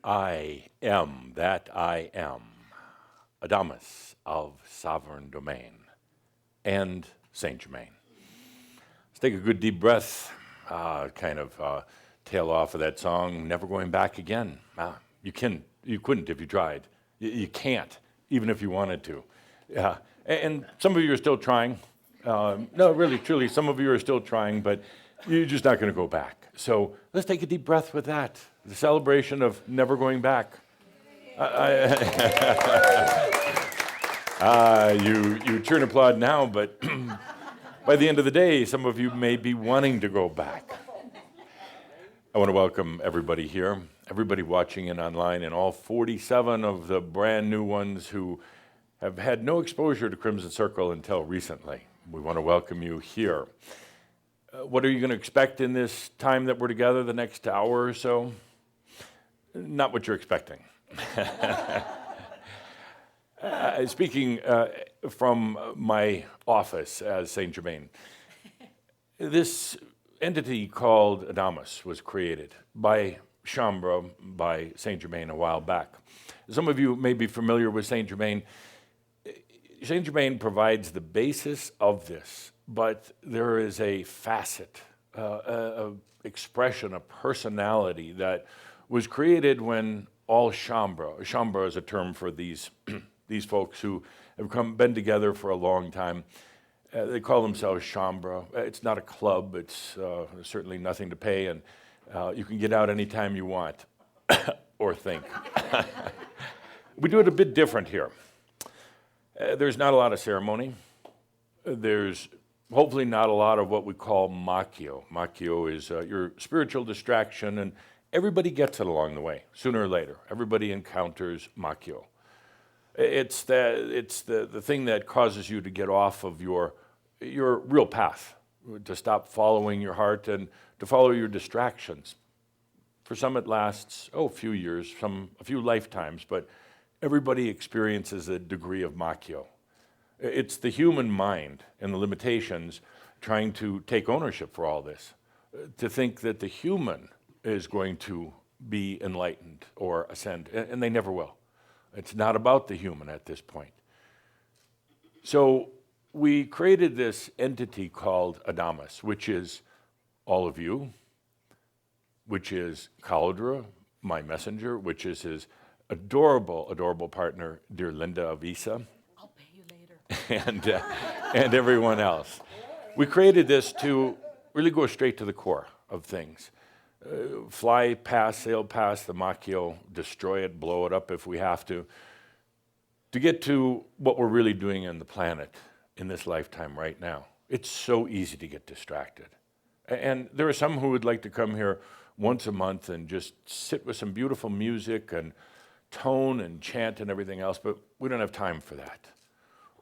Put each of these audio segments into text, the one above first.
I am that I am, Adamus of Sovereign Domain, and Saint Germain. Let's take a good deep breath, tail off of that song, Never Going Back Again. You couldn't if you tried. You can't, even if you wanted to. And some of you are still trying. No, really, truly, some of you are still trying, but you're just not going to go back. So let's take a deep breath with that. The celebration of never going back. You turn applaud now, but by the end of the day, some of you may be wanting to go back. I want to welcome everybody here, everybody watching in online, and all 47 of the brand new ones who have had no exposure to Crimson Circle until recently. We want to welcome you here. What are you going to expect in this time that we're together, the next hour or so? Not what you're expecting. Speaking from my office as Saint Germain, this entity called Adamus was created by Shaumbra, by Saint Germain a while back. Some of you may be familiar with Saint Germain. Saint Germain provides the basis of this, but there is a facet, an expression, a personality that was created when all Shaumbra is a term for these these folks who have been together for a long time. They call themselves Shaumbra. It's not a club. It's certainly nothing to pay, and you can get out anytime you want or think. We do it a bit different here. There's not a lot of ceremony. There's hopefully not a lot of what we call Massion. Massion is your spiritual distraction, and everybody gets it along the way, sooner or later. Everybody encounters Massion. It's the thing that causes you to get off of your real path, to stop following your heart and to follow your distractions. For some it lasts, a few years, a few lifetimes, but everybody experiences a degree of Massion. It's the human mind and the limitations trying to take ownership for all this, to think that the human is going to be enlightened or ascend, and they never will. It's not about the human at this point. So we created this entity called Adamus, which is all of you, which is Cauldra, my messenger, which is his adorable, adorable partner, dear Linda Avisa. I'll pay you later. and everyone else. We created this to really go straight to the core of things. Fly past, sail past the Massion, destroy it, blow it up if we have to get to what we're really doing on the planet in this lifetime right now. It's so easy to get distracted. And there are some who would like to come here once a month and just sit with some beautiful music and tone and chant and everything else, but we don't have time for that.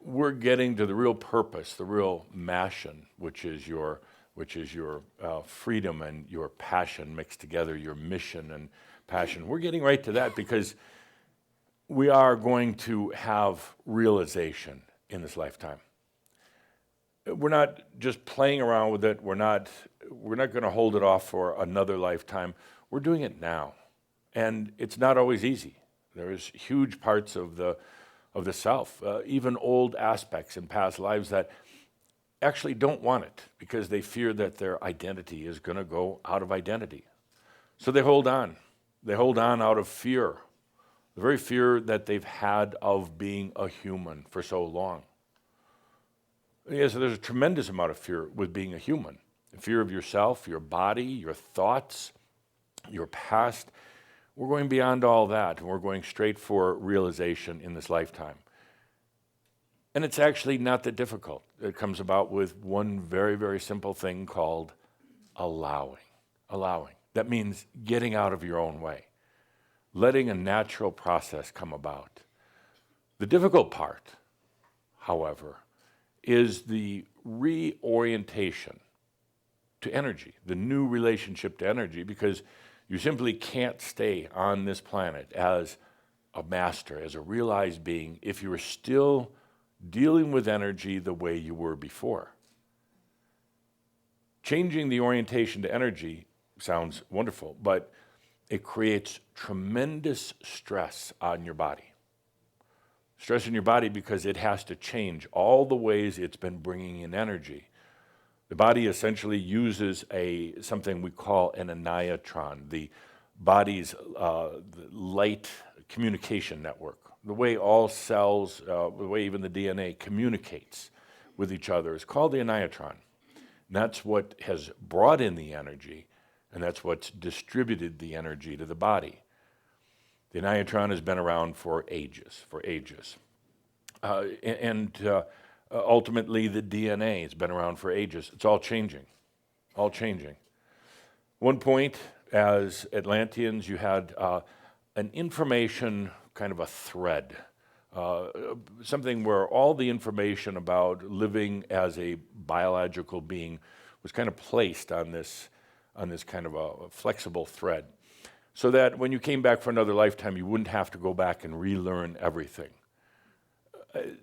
We're getting to the real purpose, the real Massion, which is your freedom and your passion mixed together, your mission and passion. We're getting right to that because we are going to have realization in this lifetime. We're not just playing around with it. We're not going to hold it off for another lifetime. We're doing it now, and it's not always easy. There's huge parts of the self, even old aspects in past lives that actually don't want it because they fear that their identity is going to go out of identity. So they hold on. They hold on out of fear, the very fear that they've had of being a human for so long. Yeah, so there's a tremendous amount of fear with being a human. The fear of yourself, your body, your thoughts, your past. We're going beyond all that, and we're going straight for realization in this lifetime. And it's actually not that difficult. It comes about with one very, very simple thing called allowing. Allowing. That means getting out of your own way, letting a natural process come about. The difficult part, however, is the reorientation to energy, the new relationship to energy, because you simply can't stay on this planet as a master, as a realized being, if you are still dealing with energy the way you were before. Changing the orientation to energy sounds wonderful, but it creates tremendous stress on your body. Stress in your body because it has to change all the ways it's been bringing in energy. The body essentially uses something we call an annetron, the body's light communication network. The way all cells, the way even the DNA communicates with each other is called the annetron. And that's what has brought in the energy, and that's what's distributed the energy to the body. The annetron has been around for ages. Ultimately, the DNA has been around for ages. It's all changing. One point, as Atlanteans, you had an information, kind of a thread, something where all the information about living as a biological being was kind of placed on this kind of a flexible thread, so that when you came back for another lifetime, you wouldn't have to go back and relearn everything.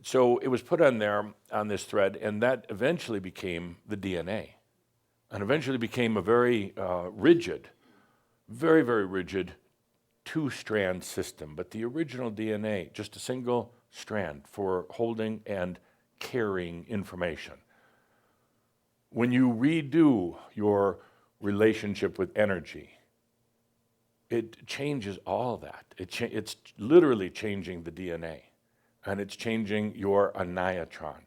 So it was put on there on this thread, and that eventually became the DNA, and eventually became a very rigid, very, very rigid two-strand system. But the original DNA, just a single strand for holding and carrying information. When you redo your relationship with energy, it changes all that. It's literally changing the DNA. And it's changing your annetron.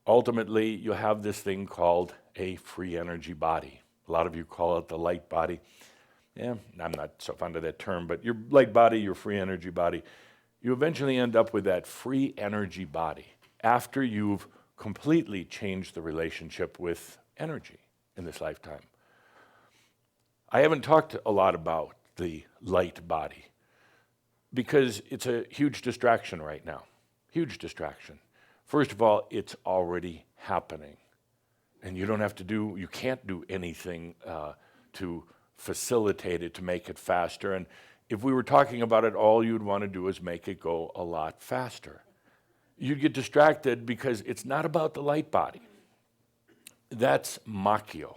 Ultimately, you have this thing called a free energy body. A lot of you call it the light body. Yeah, I'm not so fond of that term, but your light body, your free energy body, you eventually end up with that free energy body after you've completely changed the relationship with energy in this lifetime. I haven't talked a lot about the light body, because it's a huge distraction right now. Huge distraction. First of all, it's already happening. And you can't do anything to facilitate it, to make it faster. And if we were talking about it, all you'd want to do is make it go a lot faster. You'd get distracted because it's not about the light body. That's Massion.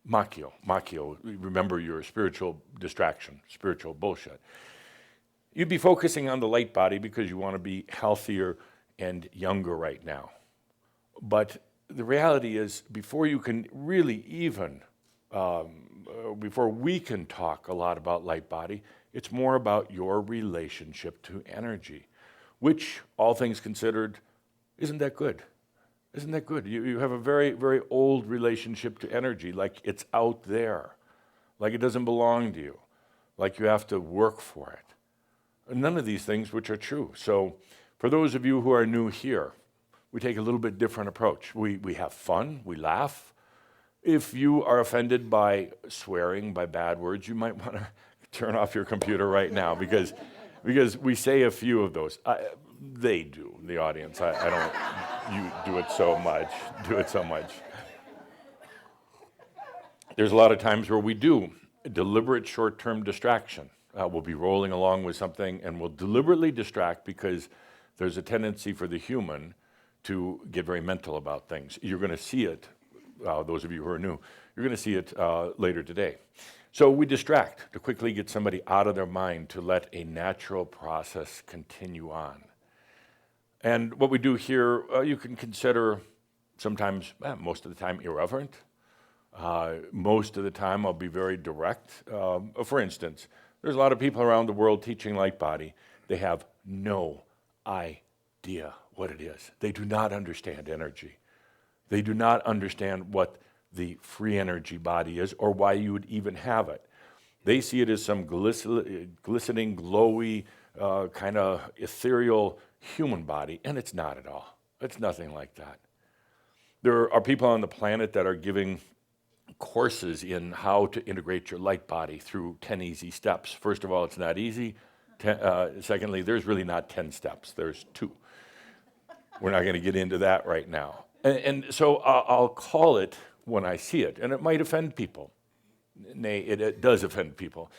Remember your spiritual distraction, spiritual bullshit. You'd be focusing on the light body because you want to be healthier and younger right now. But the reality is, before you can really even, before we can talk a lot about light body, it's more about your relationship to energy, which, all things considered, isn't that good. Isn't that good? You have a very, very old relationship to energy, like it's out there, like it doesn't belong to you, like you have to work for it. None of these things which are true. So for those of you who are new here, we take a little bit different approach. We have fun, we laugh. If you are offended by swearing, by bad words, you might want to turn off your computer right now, because we say a few of those. They do, the audience. I don't, you do it so much. There's a lot of times where we do deliberate short-term distraction. We'll be rolling along with something and we'll deliberately distract, because there's a tendency for the human to get very mental about things. You're going to see it, those of you who are new, you're going to see it later today. So we distract to quickly get somebody out of their mind to let a natural process continue on. And what we do here, you can consider sometimes, most of the time, irreverent. Most of the time, I'll be very direct. For instance, there's a lot of people around the world teaching light body. They have no idea what it is. They do not understand energy. They do not understand what the free energy body is, or why you would even have it. They see it as some glistening, glowy, kind of ethereal human body, and it's not at all. It's nothing like that. There are people on the planet that are giving courses in how to integrate your light body through 10 easy steps. First of all, it's not easy. Secondly, there's really not 10 steps. There's 2. We're not going to get into that right now. And so I'll call it when I see it, and it might offend people. Nay, it does offend people.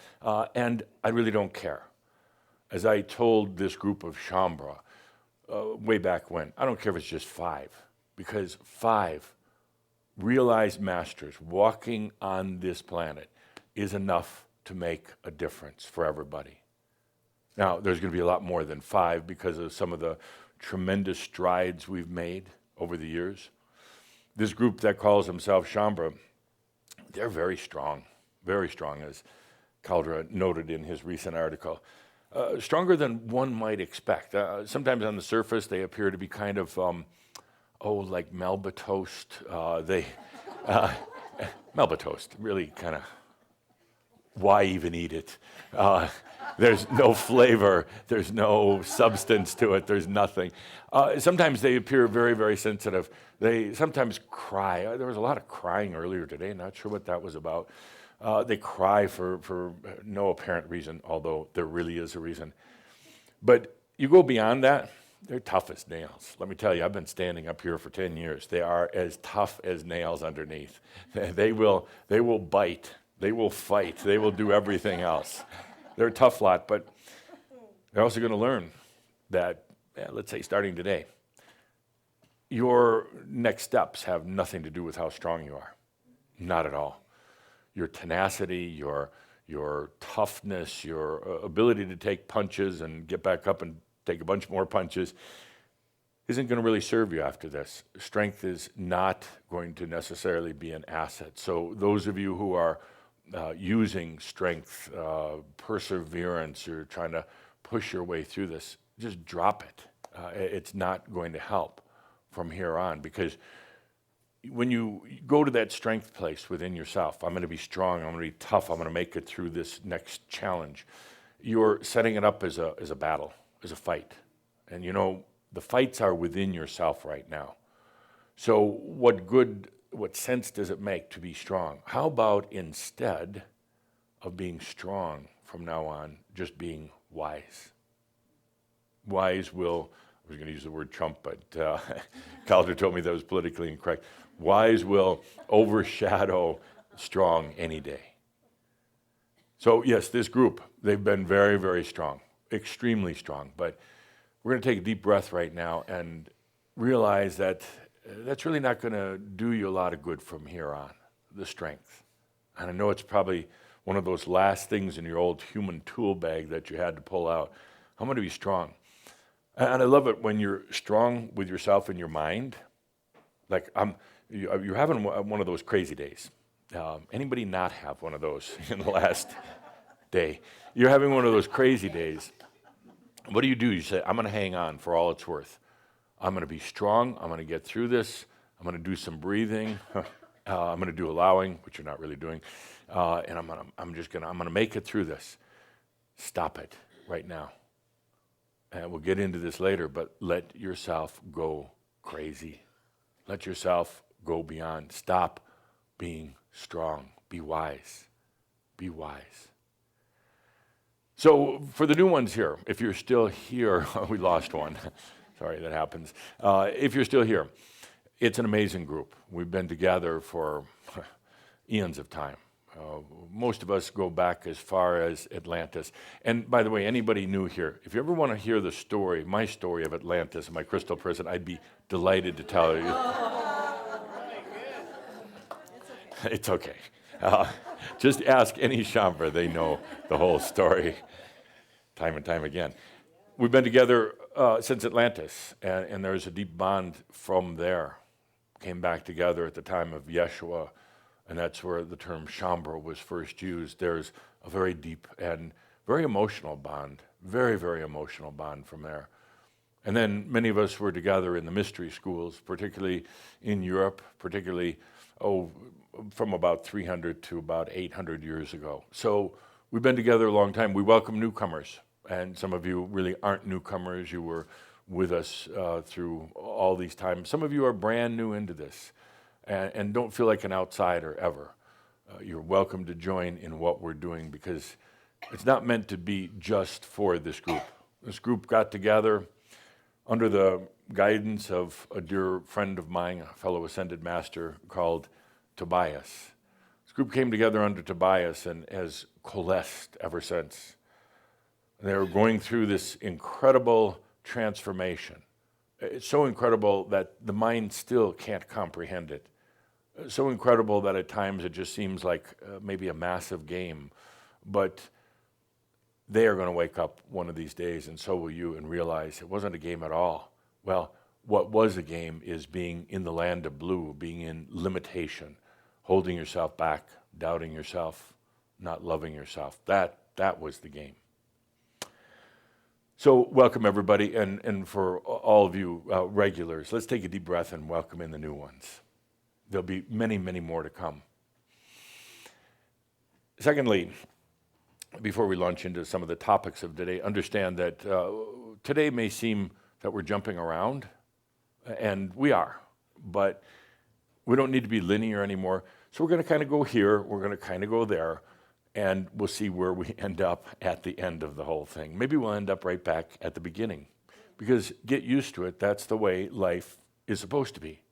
And I really don't care. As I told this group of Shaumbra way back when, I don't care if it's just 5, because 5 realized masters walking on this planet is enough to make a difference for everybody. Now, there's going to be a lot more than 5 because of some of the tremendous strides we've made over the years. This group that calls themselves Shaumbra, they're very strong, as Caldera noted in his recent article. Stronger than one might expect. Sometimes on the surface, they appear to be kind of, like Melba toast. Melba toast, really kind of, why even eat it? There's no flavor, there's no substance to it, there's nothing. Sometimes they appear very, very sensitive. They sometimes cry. There was a lot of crying earlier today, not sure what that was about. They cry for no apparent reason, although there really is a reason. But you go beyond that, they're tough as nails. Let me tell you, I've been standing up here for 10 years. They are as tough as nails underneath. They will bite, they will fight, they will do everything else. They're a tough lot, but they're also going to learn that, let's say starting today, your next steps have nothing to do with how strong you are. Not at all. Your tenacity, your toughness, your ability to take punches and get back up and take a bunch more punches isn't going to really serve you after this. Strength is not going to necessarily be an asset. So those of you who are using strength, perseverance, you're trying to push your way through this, just drop it. It's not going to help from here on, because when you go to that strength place within yourself, I'm going to be strong, I'm going to be tough, I'm going to make it through this next challenge, you're setting it up as a battle, as a fight. And the fights are within yourself right now. So what sense does it make to be strong? How about instead of being strong from now on, just being wise? Wise will, I was going to use the word Trump, but Calder told me that was politically incorrect. Wise will overshadow strong any day. So yes, this group, they've been very, very strong, extremely strong. But we're going to take a deep breath right now and realize that that's really not going to do you a lot of good from here on, the strength. And I know it's probably one of those last things in your old human tool bag that you had to pull out. I'm going to be strong. And I love it when you're strong with yourself in your mind. Like you're having one of those crazy days. Anybody not have one of those in the last day? You're having one of those crazy days. What do? You say, I'm going to hang on for all it's worth. I'm going to be strong. I'm going to get through this. I'm going to do some breathing. I'm going to do allowing, which you're not really doing. And I'm going to make it through this. Stop it right now. And we'll get into this later, but let yourself go crazy. Let yourself go beyond. Stop being strong. Be wise. Be wise. So for the new ones here, if you're still here, we lost one. Sorry, that happens. If you're still here, it's an amazing group. We've been together for eons of time. Most of us go back as far as Atlantis. And by the way, anybody new here, if you ever want to hear the story, my story of Atlantis and my crystal prison, I'd be delighted to tell you. It's okay. Just ask any Shaumbra. They know the whole story time and time again. We've been together since Atlantis, and there's a deep bond from there. Came back together at the time of Yeshua, and that's where the term Shaumbra was first used. There's a very deep and very emotional bond, very, very emotional bond from there. And then many of us were together in the mystery schools, particularly in Europe, from about 300 to about 800 years ago. So we've been together a long time. We welcome newcomers, and some of you really aren't newcomers. You were with us through all these times. Some of you are brand new into this and don't feel like an outsider ever. You're welcome to join in what we're doing, because it's not meant to be just for this group. This group got together under the guidance of a dear friend of mine, a fellow ascended master called Tobias. This group came together under Tobias and has coalesced ever since. And they're going through this incredible transformation. It's so incredible that the mind still can't comprehend it. So incredible that at times it just seems like maybe a massive game but they are going to wake up one of these days, and so will you, and realize it wasn't a game at all. Well, what was a game is being in the land of blue, being in limitation, holding yourself back, doubting yourself, not loving yourself. That was the game. So welcome everybody, and for all of you regulars, let's take a deep breath and welcome in the new ones. There'll be many, many more to come. Secondly, before we launch into some of the topics of today, understand that today may seem that we're jumping around, and we are, but we don't need to be linear anymore. So we're going to kind of go here, we're going to kind of go there, and we'll see where we end up at the end of the whole thing. Maybe we'll end up right back at the beginning, because get used to it. That's the way life is supposed to be.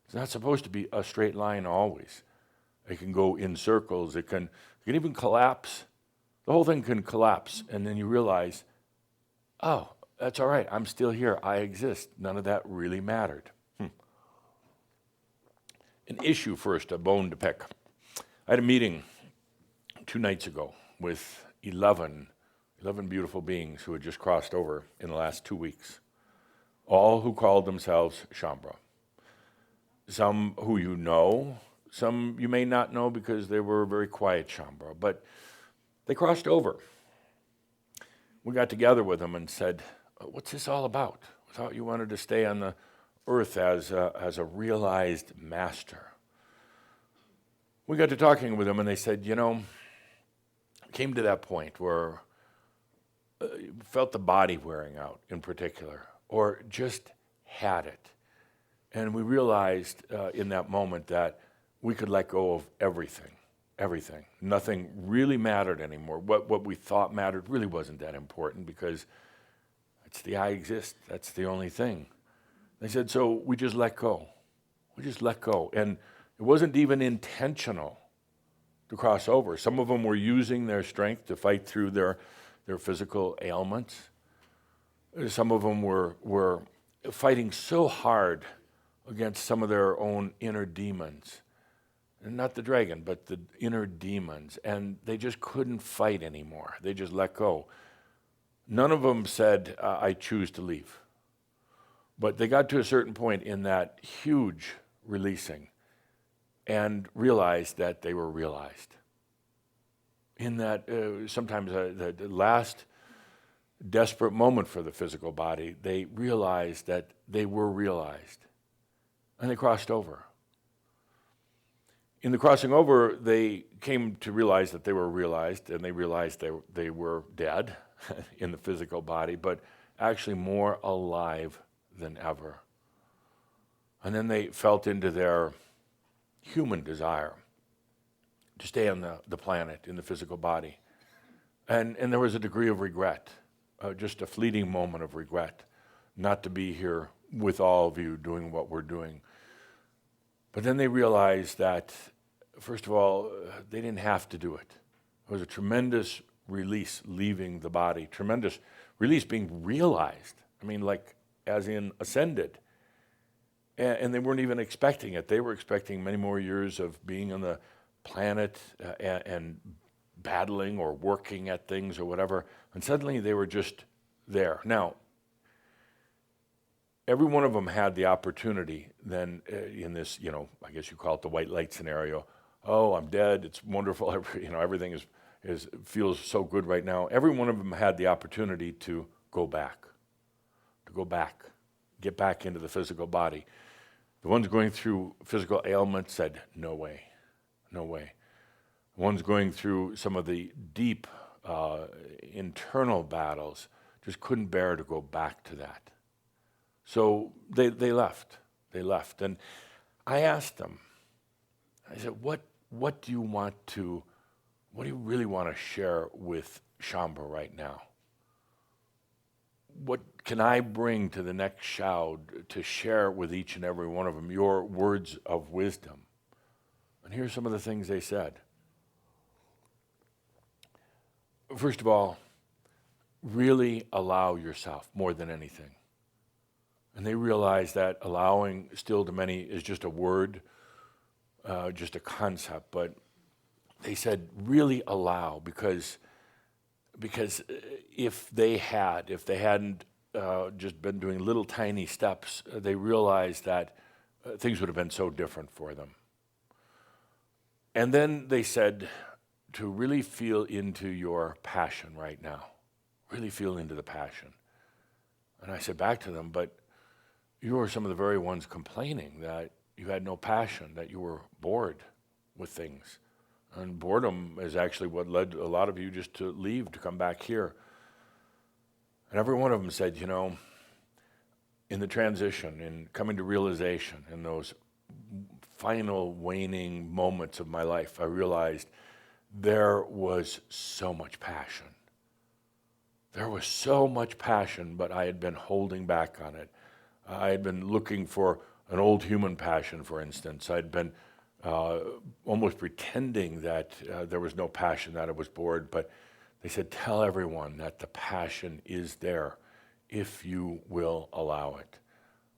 It's not supposed to be a straight line always. It can go in circles. It can even collapse. The whole thing can collapse, and then you realize, oh, that's all right. I'm still here. I exist. None of that really mattered. An issue first, a bone to pick. I had a meeting 2 nights ago with 11 beautiful beings who had just crossed over in the last 2 weeks, all who called themselves Shaumbra. Some who you know, some you may not know because they were very quiet Shaumbra, but they crossed over. We got together with them and said, what's this all about? I thought you wanted to stay on the earth as a realized master. We got to talking with them and they said, came to that point where felt the body wearing out in particular, or just had it. And we realized in that moment that we could let go of everything. Nothing really mattered anymore. What we thought mattered really wasn't that important, because it's the I exist. That's the only thing. They said, so we just let go. And it wasn't even intentional to cross over. Some of them were using their strength to fight through their physical ailments. Some of them were fighting so hard against some of their own inner demons. And not the dragon, but the inner demons. And they just couldn't fight anymore. They just let go. None of them said, I choose to leave. But they got to a certain point in that huge releasing and realized that they were realized. In that sometimes the last desperate moment for the physical body, they realized that they were realized. And they crossed over. In the crossing over, they came to realize that they were realized, and they realized they were dead in the physical body, but actually more alive than ever. And then they felt into their human desire to stay on the planet in the physical body. And there was a degree of regret, just a fleeting moment of regret, not to be here with all of you doing what we're doing. But then they realized that, first of all, they didn't have to do it. It was a tremendous release leaving the body, tremendous release being realized. I mean, like as in ascended. And they weren't even expecting it. They were expecting many more years of being on the planet and battling or working at things or whatever. And suddenly they were just there. Now, every one of them had the opportunity then in this, I guess you call it the white light scenario. Oh, I'm dead. It's wonderful. Everything feels so good right now. Every one of them had the opportunity to go back, get back into the physical body. The ones going through physical ailments said, no way. The ones going through some of the deep internal battles just couldn't bear to go back to that. So they left. And I asked them, I said, what do you really want to share with Shaumbra right now? What can I bring to the next Shaud to share with each and every one of them, your words of wisdom? And here's some of the things they said. First of all, really allow yourself more than anything. And they realize that allowing still to many is just a word, just a concept, but they said, really allow, because if they hadn't just been doing little tiny steps, they realized that things would have been so different for them. And then they said to really feel into your passion right now. Really feel into the passion. And I said back to them, but you were some of the very ones complaining that you had no passion, that you were bored with things. And boredom is actually what led a lot of you just to leave, to come back here. And every one of them said, you know, in the transition, in coming to realization, in those final waning moments of my life, I realized there was so much passion. There was so much passion, but I had been holding back on it. I had been looking for an old human passion, for instance. I'd been almost pretending that there was no passion, that I was bored, but they said, tell everyone that the passion is there if you will allow it.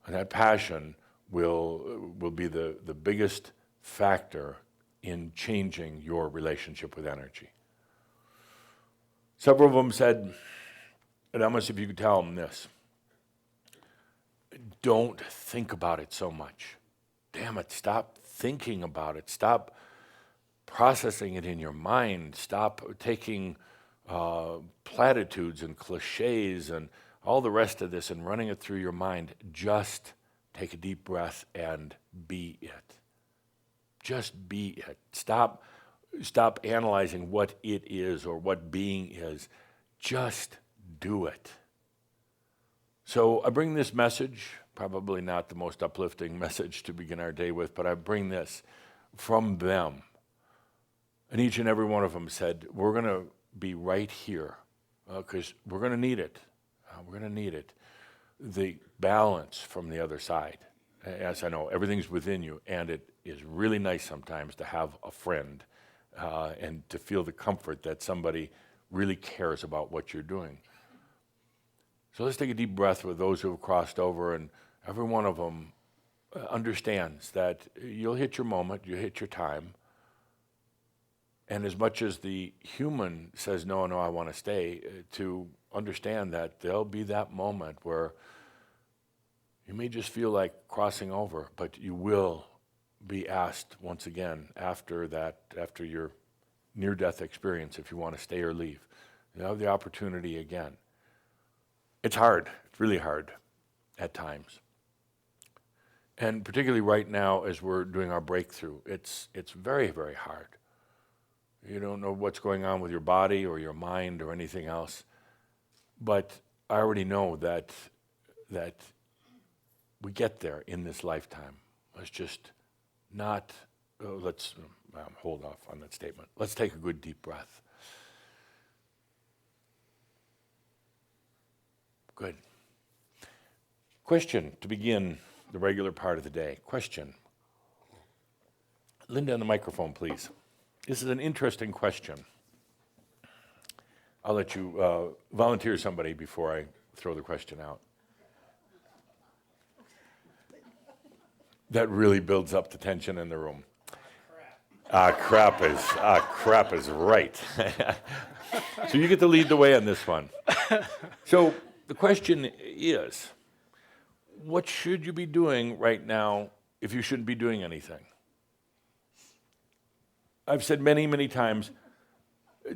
And that passion will be the biggest factor in changing your relationship with energy. Several of them said, Adamus, if you could tell them this, don't think about it so much. Damn it, stop thinking about it. Stop processing it in your mind. Stop taking platitudes and cliches and all the rest of this and running it through your mind. Just take a deep breath and be it. Just be it. Stop analyzing what it is or what being is. Just do it. So I bring this message, probably not the most uplifting message to begin our day with, but I bring this from them. And each and every one of them said, we're going to be right here because we're going to need it. We're going to need it. The balance from the other side. As I know, everything's within you, and it is really nice sometimes to have a friend and to feel the comfort that somebody really cares about what you're doing. So let's take a deep breath with those who have crossed over, and every one of them understands that you'll hit your moment, you hit your time, and as much as the human says, no, I want to stay, to understand that there'll be that moment where you may just feel like crossing over, but you will be asked once again after your near-death experience if you want to stay or leave. You'll have the opportunity again. It's hard. It's really hard at times. And particularly right now as we're doing our breakthrough, it's very, very hard. You don't know what's going on with your body or your mind or anything else. But I already know that we get there in this lifetime. Let's just not, let's hold off on that statement. Let's take a good deep breath. Good. Question to begin the regular part of the day. Question. Linda on the microphone, please. This is an interesting question. I'll let you volunteer somebody before I throw the question out. That really builds up the tension in the room. Crap is right. So you get to lead the way on this one. So the question is, what should you be doing right now if you shouldn't be doing anything? I've said many, many times,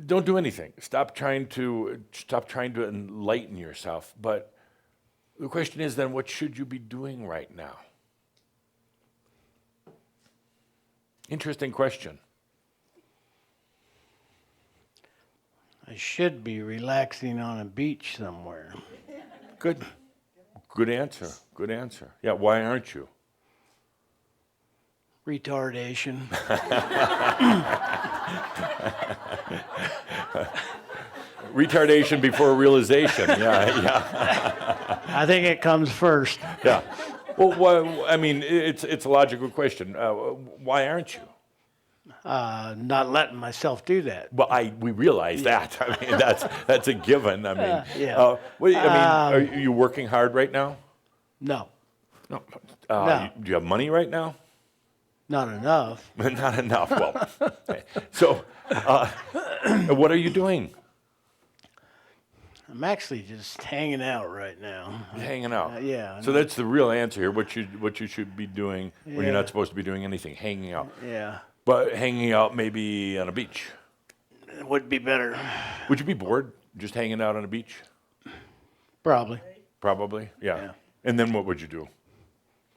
don't do anything. Stop trying to enlighten yourself. But the question is then, what should you be doing right now? Interesting question. I should be relaxing on a beach somewhere. Good answer. Good answer. Yeah, why aren't you? Retardation. Retardation before realization. Yeah. I think it comes first. Yeah. Well, I mean, it's a logical question. Why aren't you? Not letting myself do that. Well, we realize that. I mean, that's a given. I mean, yeah. are you working hard right now? No. No. No. Do you have money right now? Not enough. Not enough. Well, okay. So what are you doing? I'm actually just hanging out right now. Hanging out. Yeah. So that's the real answer here. What you should be doing when you're Yeah. not supposed to be doing anything, hanging out. Yeah. But hanging out maybe on a beach. It would be better. Would you be bored just hanging out on a beach? Probably. Probably. Yeah. Yeah. And then what would you do?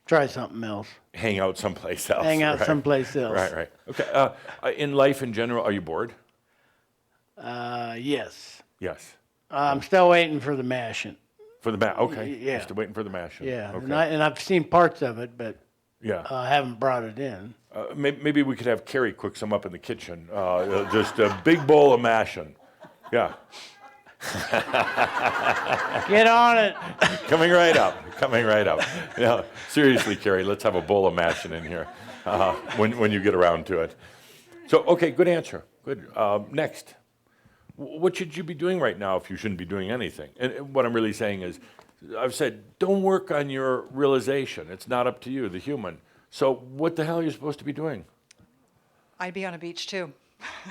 Try something else. Hang out someplace else. Hang out right? someplace else. Right. Right. Okay. In life in general, are you bored? Yes. Yes. I'm still waiting for the Massion. For the okay. Yeah. Still waiting for the Massion. Yeah. Okay. And I've seen parts of it, but Yeah. I haven't brought it in. Maybe we could have Carrie cook some up in the kitchen. Just a big bowl of Massion. Yeah. Get on it. Coming right up. Coming right up. Yeah. Seriously, Carrie, let's have a bowl of Massion in here when you get around to it. So, okay, good answer. Good. Next. What should you be doing right now if you shouldn't be doing anything? And what I'm really saying is, I've said, don't work on your realization. It's not up to you, the human. So what the hell are you supposed to be doing? I'd be on a beach too.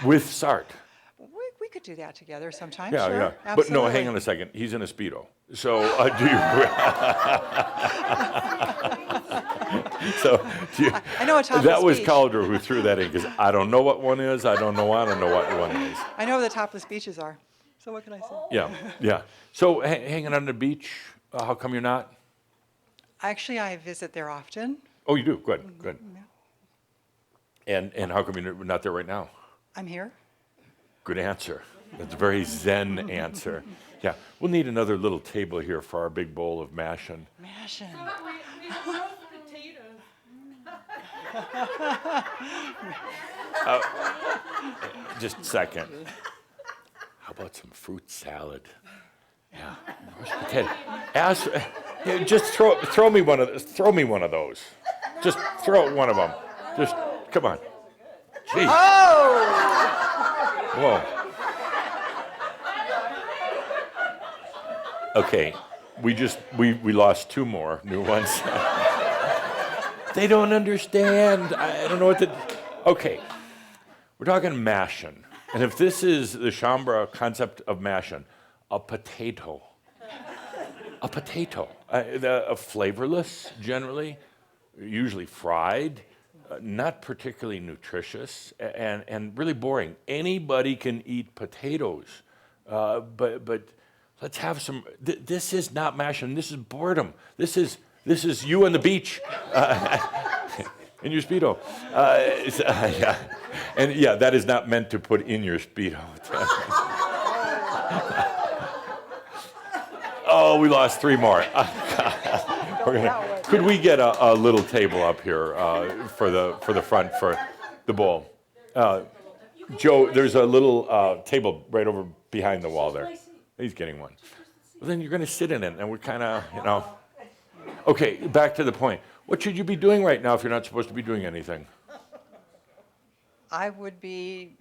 With SART. We could do that together sometime. Yeah, sure. yeah. Absolutely. But no, hang on a second. He's in a Speedo. So do you... I know a topless That was beach. Calder who threw that in, because I don't know what one is. I don't know what one is. I know where the topless beaches are. So what can I say? Yeah, yeah. So hanging on the beach, how come you're not? Actually, I visit there often. Oh, you do? Good, good. And how come you're not there right now? I'm here. Good answer. That's a very zen answer. Yeah, we'll need another little table here for our big bowl of Massion. Massion. Just a second. How about some fruit salad? Yeah, roast potato. Just throw me one of those. Throw me one of those. Just throw one of them. Just come on. Gee. Whoa. Okay, we lost two more new ones. They don't understand. I don't know what to. Okay, we're talking Massion, and if this is the Shaumbra concept of Massion, a potato, flavorless generally, usually fried. Not particularly nutritious and really boring. Anybody can eat potatoes, but let's have some. This is not Massion. This is boredom. This is you on the beach in your Speedo. Yeah, and yeah, that is not meant to put in your Speedo. Oh, we lost three more. Could we get a little table up here for the front for the bowl? Joe, there's a little table right over behind the wall there. He's getting one. Well, then you're going to sit in it, and we're kind of, Okay, back to the point. What should you be doing right now if you're not supposed to be doing anything? I would be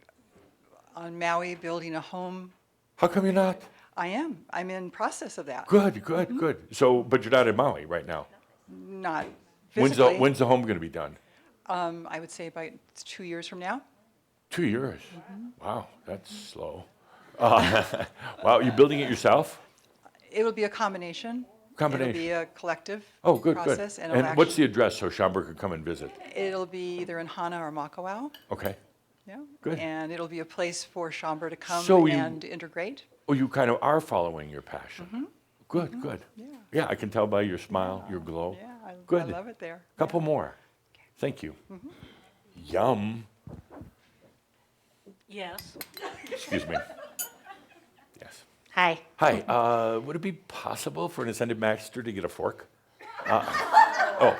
on Maui building a home. How come you're not? I am. I'm in process of that. Good, good, good. So, but you're not in Maui right now. Not physically. When's the home going to be done? I would say about 2 years from now. 2 years. Wow, that's slow. Wow, you building it yourself? It will be a combination. Combination. It'll be a collective Oh, good, process. good. And, it'll And what's the address so Shaumbra could come and visit? It'll be either in Hana or Makawao. Okay. Yeah. Good. And it'll be a place for Shaumbra to come So you- and integrate. Oh, you kind of are following your passion. Good, good. Yeah, I can tell by your smile, your glow. Yeah, I Good. love it there. Couple more. Thank you. Yum. Yes. Excuse me. Yes. Hi. Hi. Would it be possible for an ascended master to get a fork? Oh.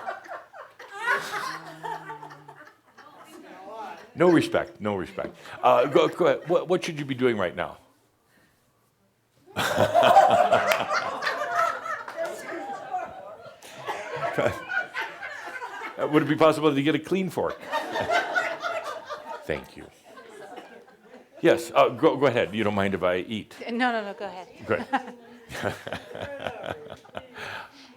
No respect. No respect. Go ahead. What should you be doing right now? Would it be possible to get a clean fork? Thank you. Yes, go ahead. You don't mind if I eat? No, go ahead. Good.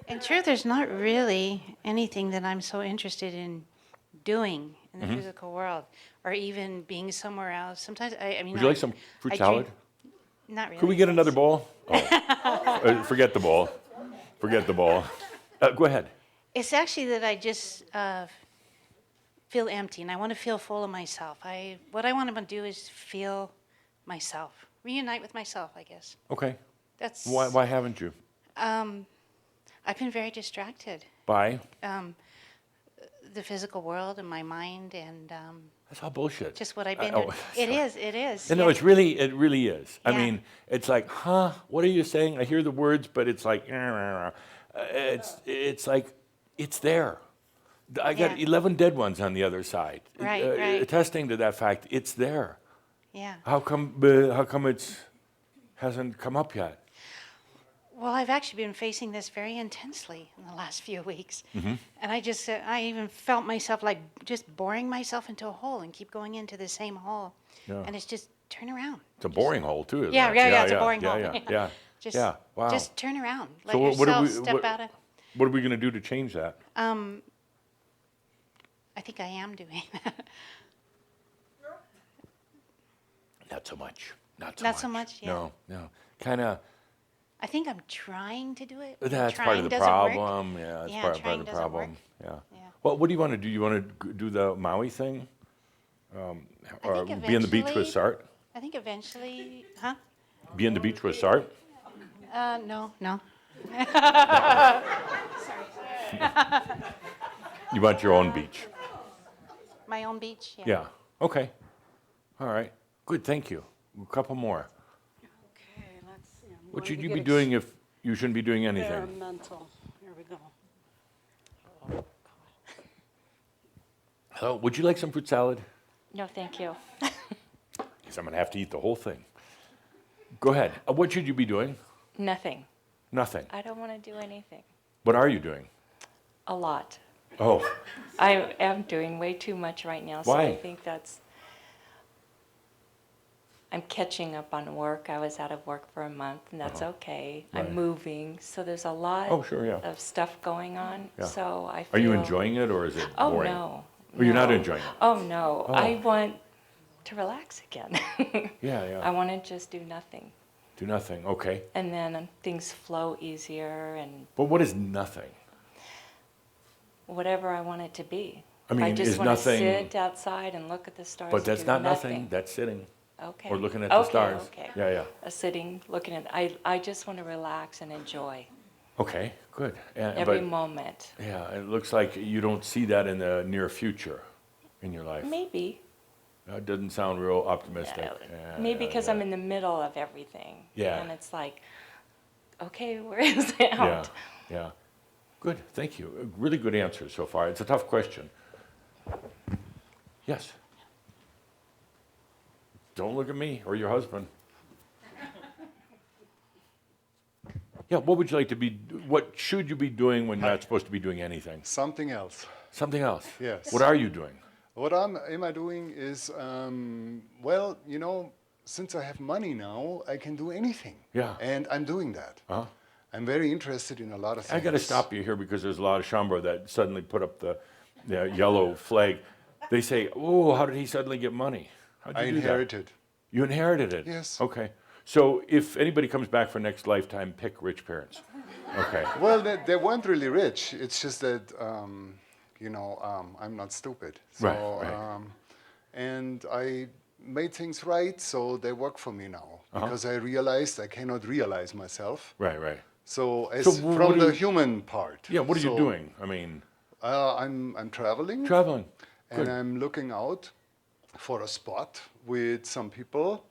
In truth, there's not really anything that I'm so interested in doing in the physical world, or even being somewhere else. Sometimes I mean, Would you like some fruit I salad? dream- Not really. Could we get another Thanks. bowl? Oh. Forget the bowl. Forget the bowl. Go ahead. It's actually that I just feel empty, and I want to feel full of myself. What I want to do is feel myself, reunite with myself, I guess. Okay. That's Why haven't you? I've been very distracted. Bye. The physical world and my mind, and That's all bullshit. just what I've been. Oh, It is. It is. No, yeah. it really is. I Yeah. mean, it's like, huh? What are you saying? I hear the words, but it's like, it's like, it's there. I got Yeah. 11 dead ones on the other side. Right, right. Attesting to that fact, it's there. Yeah. How come it's hasn't come up yet? Well, I've actually been facing this very intensely in the last few weeks, and I even felt myself like just boring myself into a hole and keep going into the same hole, Yeah. and it's just turn around. It's a boring hole too, isn't Yeah, it? yeah, it's a boring hole. Yeah. Just, Yeah, wow. Just turn around. Let So what are yourself we- step what- out of. What are we going to do to change that? I think I am doing that. Not so much. Not so much, yeah. No. Kind of. I think I'm trying to do it. That's part Trying of the doesn't work. problem. Yeah, that's Yeah, part of trying the doesn't problem. work. Yeah. Yeah. Well, what do you want to do? You want to do the Maui thing, or think be on the beach with eventually- SART? I think eventually, huh? Be on the beach with SART? No. You want your own beach? My own beach. Yeah. Okay. All right. Good. Thank you. A couple more. Okay, let's see. I'm What going should to you get be doing if you shouldn't be doing anything? experimental. Here we go. Hello. Would you like some fruit salad? No, thank you. Because I'm going to have to eat the whole thing. Go ahead. What should you be doing? Nothing. Nothing. I don't want to do anything. What are you doing? A lot. Oh, I am doing way too much right now, so I Why? think I'm catching up on work. I was out of work for a month, and that's okay. Right. I'm moving, so there's a lot Oh, sure, yeah. of stuff going on. Yeah. So I are feel. you enjoying it or is it Oh boring? no. Oh, you're not no. enjoying it? Oh no. Oh. I want to relax again. Yeah. I want to just do nothing, Do nothing. Okay. and then things flow easier and But what is nothing? whatever I want it to be. I mean, I just is want nothing- to sit outside and look at the stars. But and that's do not nothing. nothing. That's sitting Okay. or looking at the stars. Okay. Yeah. Sitting, looking at. I just want to relax and enjoy Okay. Good. every but moment. yeah, it looks like you don't see that in the near future in your life. Maybe. That doesn't sound real optimistic. Yeah, Maybe because I'm yeah. in the middle of everything. Yeah. And it's like, okay, where is it out? Yeah. Good. Thank you. Really good answers so far. It's a tough question. Yes. Don't look at me or your husband. Yeah, what would you like to be, what should you be doing when you're not supposed to be doing anything? Something else. Something else? Yes. What are you doing? What am I doing is, well, you know, since I have money now, I can do anything. Yeah. And I'm doing that. Huh? I'm very interested in a lot of things. I got to stop you here because there's a lot of Shaumbra that suddenly put up the yellow flag. They say, oh, how did he suddenly get money? How'd you I do that? inherited. You inherited it? Yes. Okay. So if anybody comes back for next lifetime, pick rich parents. Okay. Well, they weren't really rich. It's just that, you know, I'm not stupid. So, Right. And I made things right, so they work for me now. Uh-huh. Because I realized I cannot realize myself. Right. So, So what from do the you- human part. Yeah, what are you So, doing? I mean, I'm traveling. traveling. And Good. I'm looking out for a spot with some people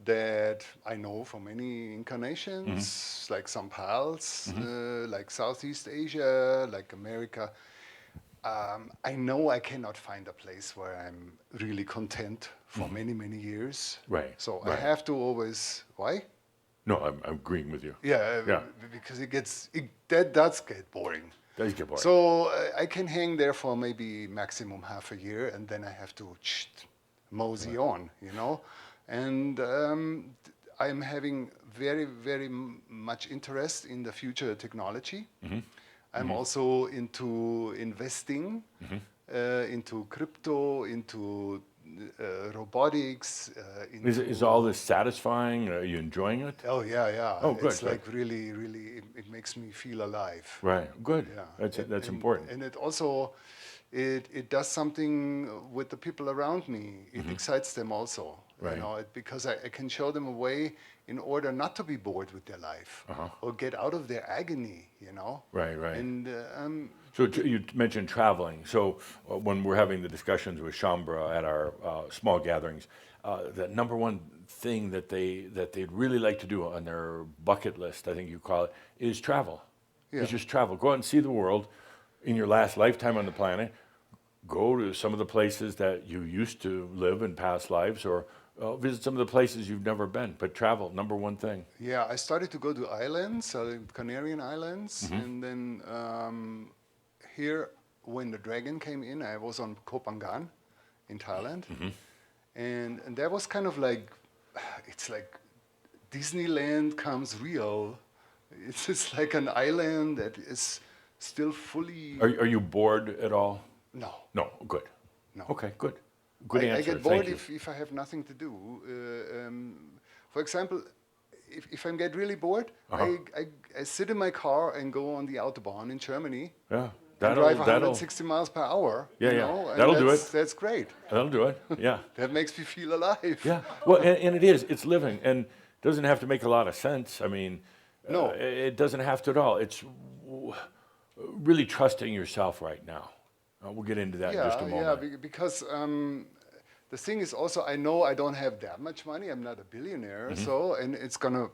that I know for many incarnations, Mm-hmm. like some pals, like Southeast Asia, like America. I know I cannot find a place where I'm really content for many, many years. Right, So right. I have to always, why? No, I'm agreeing with you. Yeah, Yeah. because that does get boring. Does get boring. So I can hang there for maybe maximum half a year, and then I have to mosey on, you know. And I'm having very, very much interest in the future technology. I'm also into investing into crypto, into robotics. Is all this satisfying? Are you enjoying it? Oh yeah, yeah. Oh, good, It's good. like really, really. It makes me feel alive. Right. Good. Yeah. That's important. And it also, it does something with the people around me. It excites them also. Right. You know, because I can show them a way in order not to be bored with their life or get out of their agony. You know. Right. Right. And So you mentioned traveling. So when we're having the discussions with Shaumbra at our small gatherings, the number one thing that they'd really like to do on their bucket list, I think you call it, is travel. Yeah. Is just travel. Go out and see the world in your last lifetime on the planet. Go to some of the places that you used to live in past lives, or visit some of the places you've never been. But travel, number one thing. yeah, I started to go to islands, Canarian Islands, and then here when the dragon came in, I was on Koh Phangan in Thailand, and that was kind of like, it's like Disneyland comes real. It's just like an island that is still fully. Are you bored at all? No. No. Good. No. Okay. Good. Good answer. I get Thank bored you. if I have nothing to do. For example, if I get really bored, I sit in my car and go on the Autobahn in Germany Yeah. and drive 160 miles per hour. Yeah, you yeah. know, and That'll do that's- it. That's great. That'll do it. Yeah. That makes me feel alive. Yeah. Well, and it is. It's living, and doesn't have to make a lot of sense. I mean, No. it doesn't have to at all. It's really trusting yourself right now. We'll get into that in just a moment. Yeah, because the thing is also, I know I don't have that much money. I'm not a billionaire, so, and it's gonna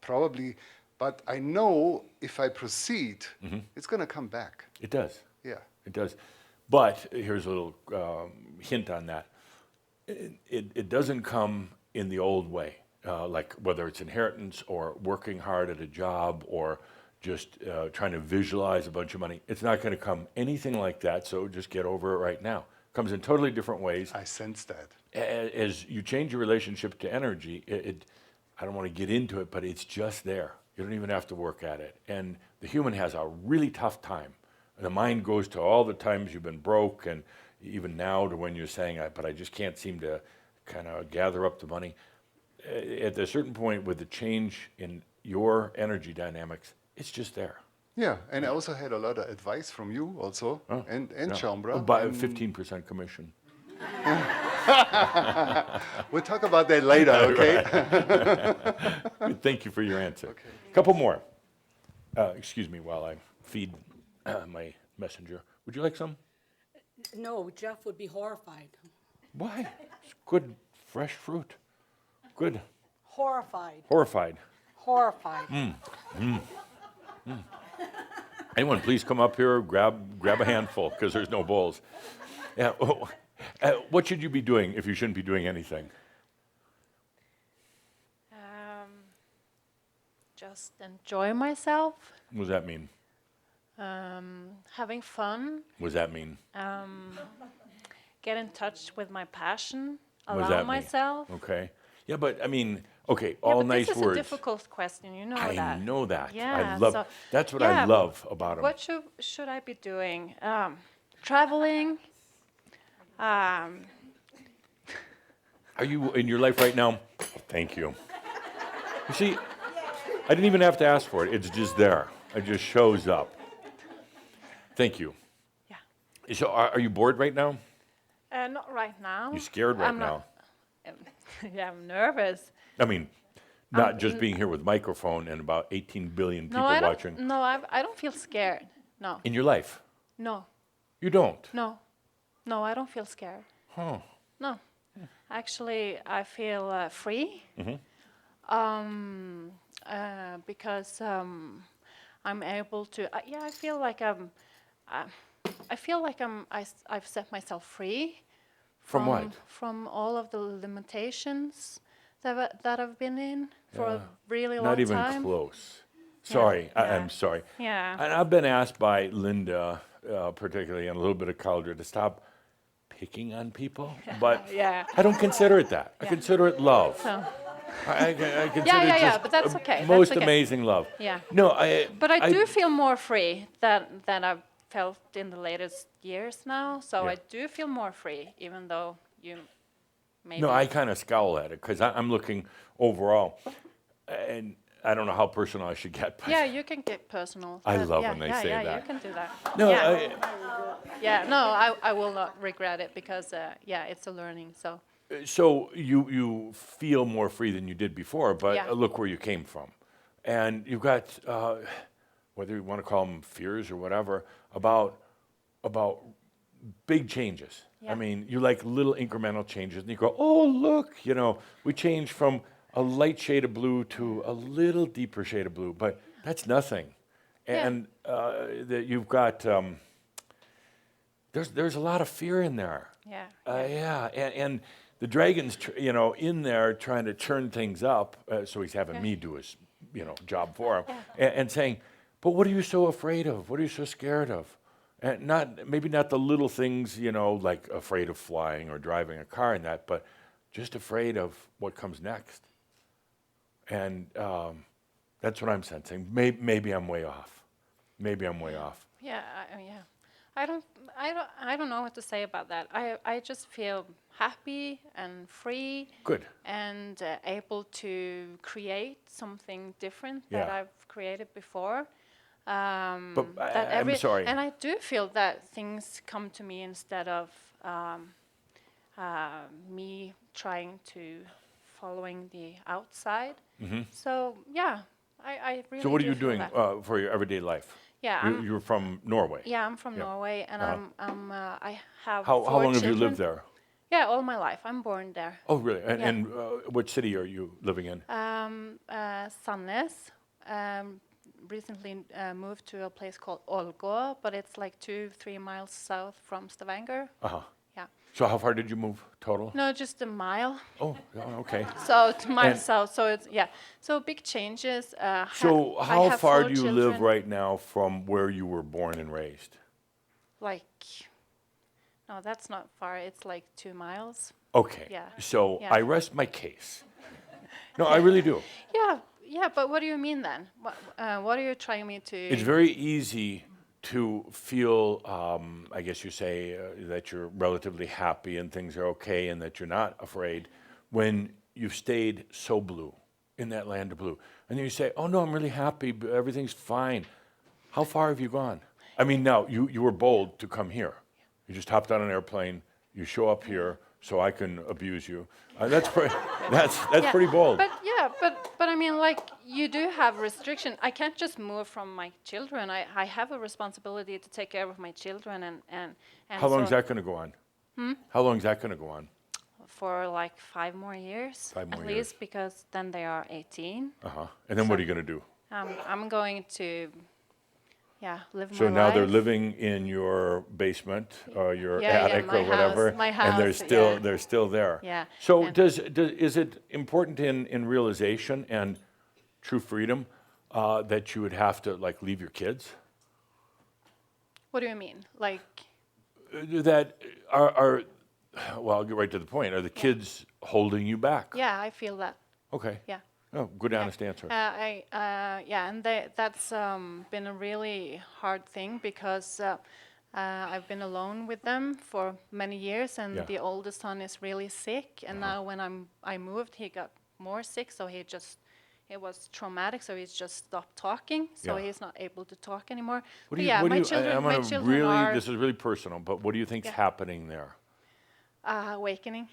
probably, but I know if I proceed, it's gonna come back. It does. Yeah. It does. But here's a little hint on that. It doesn't come in the old way, like whether it's inheritance or working hard at a job or just trying to visualize a bunch of money. It's not going to come anything like that, so just get over it right now. It comes in totally different ways. I sense that. As you change your relationship to energy, I don't want to get into it, but it's just there. You don't even have to work at it. And the human has a really tough time. The mind goes to all the times you've been broke, and even now to when you're saying, but I just can't seem to kind of gather up the money. At a certain point with the change in your energy dynamics, it's just there. Yeah, and I also had a lot of advice from you also, and Shaumbra. By and 15% commission. we'll talk about that later, okay? Thank you for your answer. A couple more. Excuse me while I feed my messenger. Would you like some? No, Jeff would be horrified. Why? It's good, fresh fruit. Good. Horrified. Horrified. Horrified. Anyone, please come up here, grab a handful, because there's no bowls. Yeah. What should you be doing if you shouldn't be doing anything? Just enjoy myself, What does that mean? having fun, What does that mean? get in touch with my passion, What does allow that mean? myself. Okay. Yeah, but I mean, okay, Yeah, all but nice this is words. a difficult question, you know I that. know that. Yeah, I love. so- That's what I yeah, love about them. What should I be doing? Traveling. Are you in your life right now? Thank you. You see, I didn't even have to ask for it. It's just there. It just shows up. Thank you. Yeah. So, are you bored right now? Not right now. You scared right I'm now? not- yeah, I'm nervous. I mean, not just being here with microphone and about 18 billion people No, I watching. don't. No, I don't feel scared. No, In your life, no, you don't. no, no. I don't feel scared. Huh. No, actually, I feel free. Because I'm able to. Yeah, I feel like I've set myself free. From what? From all of the limitations that I've been in for a really long Not even time. close. Sorry, yeah. I'm sorry. Yeah. And I've been asked by Linda, particularly, and a little bit of Caldra, to stop picking on people, but Yeah. I don't consider it that. I consider it love. So, I consider yeah, just but that's okay. most That's okay. amazing love. Yeah. No, but I do feel more free than I've felt in the latest years now. So Yeah. I do feel more free, even though you maybe. No, I kind of scowl at it because I'm looking overall, and I don't know how personal I should get, but Yeah, you can get personal. I but love yeah, when they yeah, say yeah, that. you can do that. no, Yeah. Yeah, no, I will not regret it because, yeah, it's a learning. So, so you feel more free than you did before, but Yeah. look where you came from, and you've got whether you want to call them fears or whatever about big changes. I Yeah. mean, you like little incremental changes, and you go, oh look, we changed from a light shade of blue to a little deeper shade of blue, but that's nothing, Yeah. and that you've got. There's a lot of fear in there. yeah. Yeah, and the dragon's in there trying to churn things up. So he's having me do his job for him, and saying, "But what are you so afraid of? What are you so scared of?" And maybe not the little things, like afraid of flying or driving a car and that, but just afraid of what comes next. And that's what I'm sensing. Maybe I'm way off. Maybe I'm way off. Yeah, yeah. I don't know what to say about that. I just feel happy and free Good. and able to create something different that Yeah. I've created before. But That I'm sorry. And I do feel that things come to me instead of me trying to following the outside. So yeah, I really. So what are do you feel doing that. for your everyday life? Yeah, You're from Norway. Yeah, I'm from Yeah. Norway, and I have How 4 long have you children. lived there? Yeah, all my life. I'm born there. Oh, really? And, Yeah. and what city are you living in? Sandnes. Recently moved to a place called Ålgård, but it's like 2-3 miles south from Stavanger. Uh-huh. Yeah. So how far did you move total? No, just a mile. Oh, yeah, okay. So 2 miles And- south. So it's So big changes. So I how have far 4 do you live children. right now from where you were born and raised? Like, no, that's not far. It's like 2 miles. Okay. Yeah. So Yeah. I rest my case. No, I really do. Yeah, but what do you mean then? What are you trying me to? It's very easy to feel, I guess you say, that you're relatively happy and things are okay and that you're not afraid when you've stayed so blue in that land of blue. And then you say, oh no, I'm really happy, everything's fine. How far have you gone? I mean, now, you were bold to come here. You just hopped on an airplane, you show up here so I can abuse you. That's Yeah, pretty bold. But I mean, like, you do have restriction. I can't just move from my children. I have a responsibility to take care of my children and How long so is that going to go on? How long is that going to go on? for like 5 more years 5 more at years. least, because then they are 18. Uh-huh. And then what are you going to do? I'm going to live So my now life. they're living in your basement or your Yeah, attic my or whatever, house, my and house, they're still there. Yeah, So and- is it important in realization and true freedom that you would have to like leave your kids? What do you mean? Like, That are well, I'll get right to the point. Are the kids holding you back? yeah, I feel that. Okay. Yeah. Oh, good, honest answer. And that's been a really hard thing because I've been alone with them for many years, and Yeah. the oldest son is really sick. And now when I moved, he got more sick, so it was traumatic. So he's just stopped talking, so Yeah. he's not able to talk anymore. What But do you, yeah, what do my you, children, I'm my gonna children really, are this is really personal, but what do you think's Yeah. happening there awakening.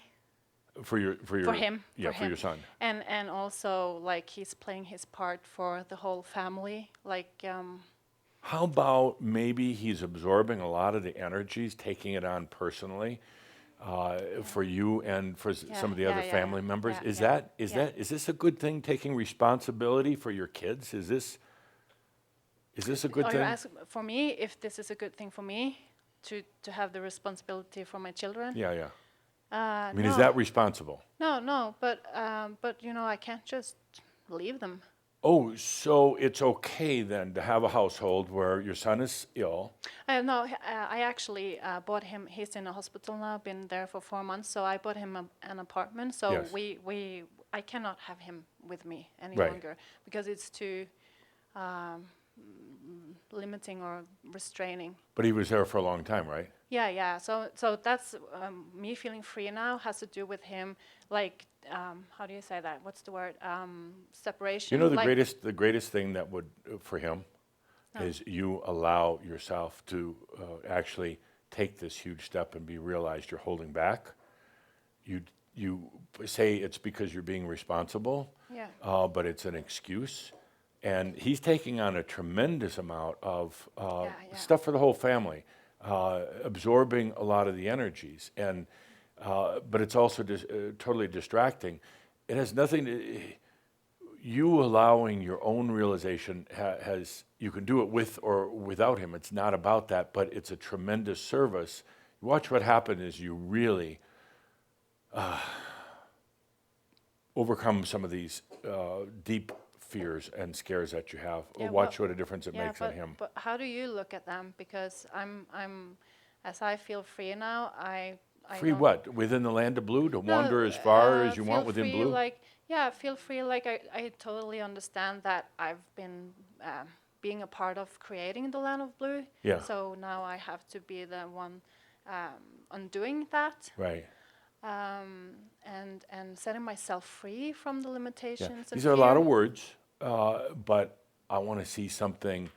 for your For him, Yeah, for for him. your son. And also, like, he's playing his part for the whole family. Like, How about maybe he's absorbing a lot of the energies, taking it on personally for you and for some of the other family members? Is this a good thing? Taking responsibility for your kids? Is this a good are thing? you asking for me if this is a good thing for me to have the responsibility for my children? Yeah, yeah. I mean, no. is that responsible? No, but I can't just leave them. Oh, so it's okay then to have a household where your son is ill. No, I actually bought him. He's in a hospital now. Been there for 4 months. So I bought him an apartment. So Yes. I cannot have him with me any Right. longer because it's too limiting or restraining. But he was there for a long time, right? Yeah, yeah. So that's me feeling free now has to do with him, like how do you say that? What's the word? Separation. You know, like, the greatest thing that would for him is you allow yourself to actually take this huge step and be realized you're holding back. You say it's because you're being responsible, Yeah. but it's an excuse. And he's taking on a tremendous amount of Yeah. stuff for the whole family, absorbing a lot of the energies, and but it's also totally distracting. It has nothing to you allowing your own realization has you can do it with or without him. It's not about that, but it's a tremendous service. Watch what happens is you really overcome some of these deep fears and scares that you have. Yeah, Watch well, what a difference it yeah, makes but, in him. But how do you look at them? Because as I feel free now, I Free don't- what? Within the land of blue? To No, wander as far as you feel want within free, blue? Like, yeah, feel free. Like I totally understand that I've been being a part of creating the land of blue. Yeah. So now I have to be the one undoing that. Right. And setting myself free from the Yeah. limitations. These and are a lot fear. of words, but I want to see something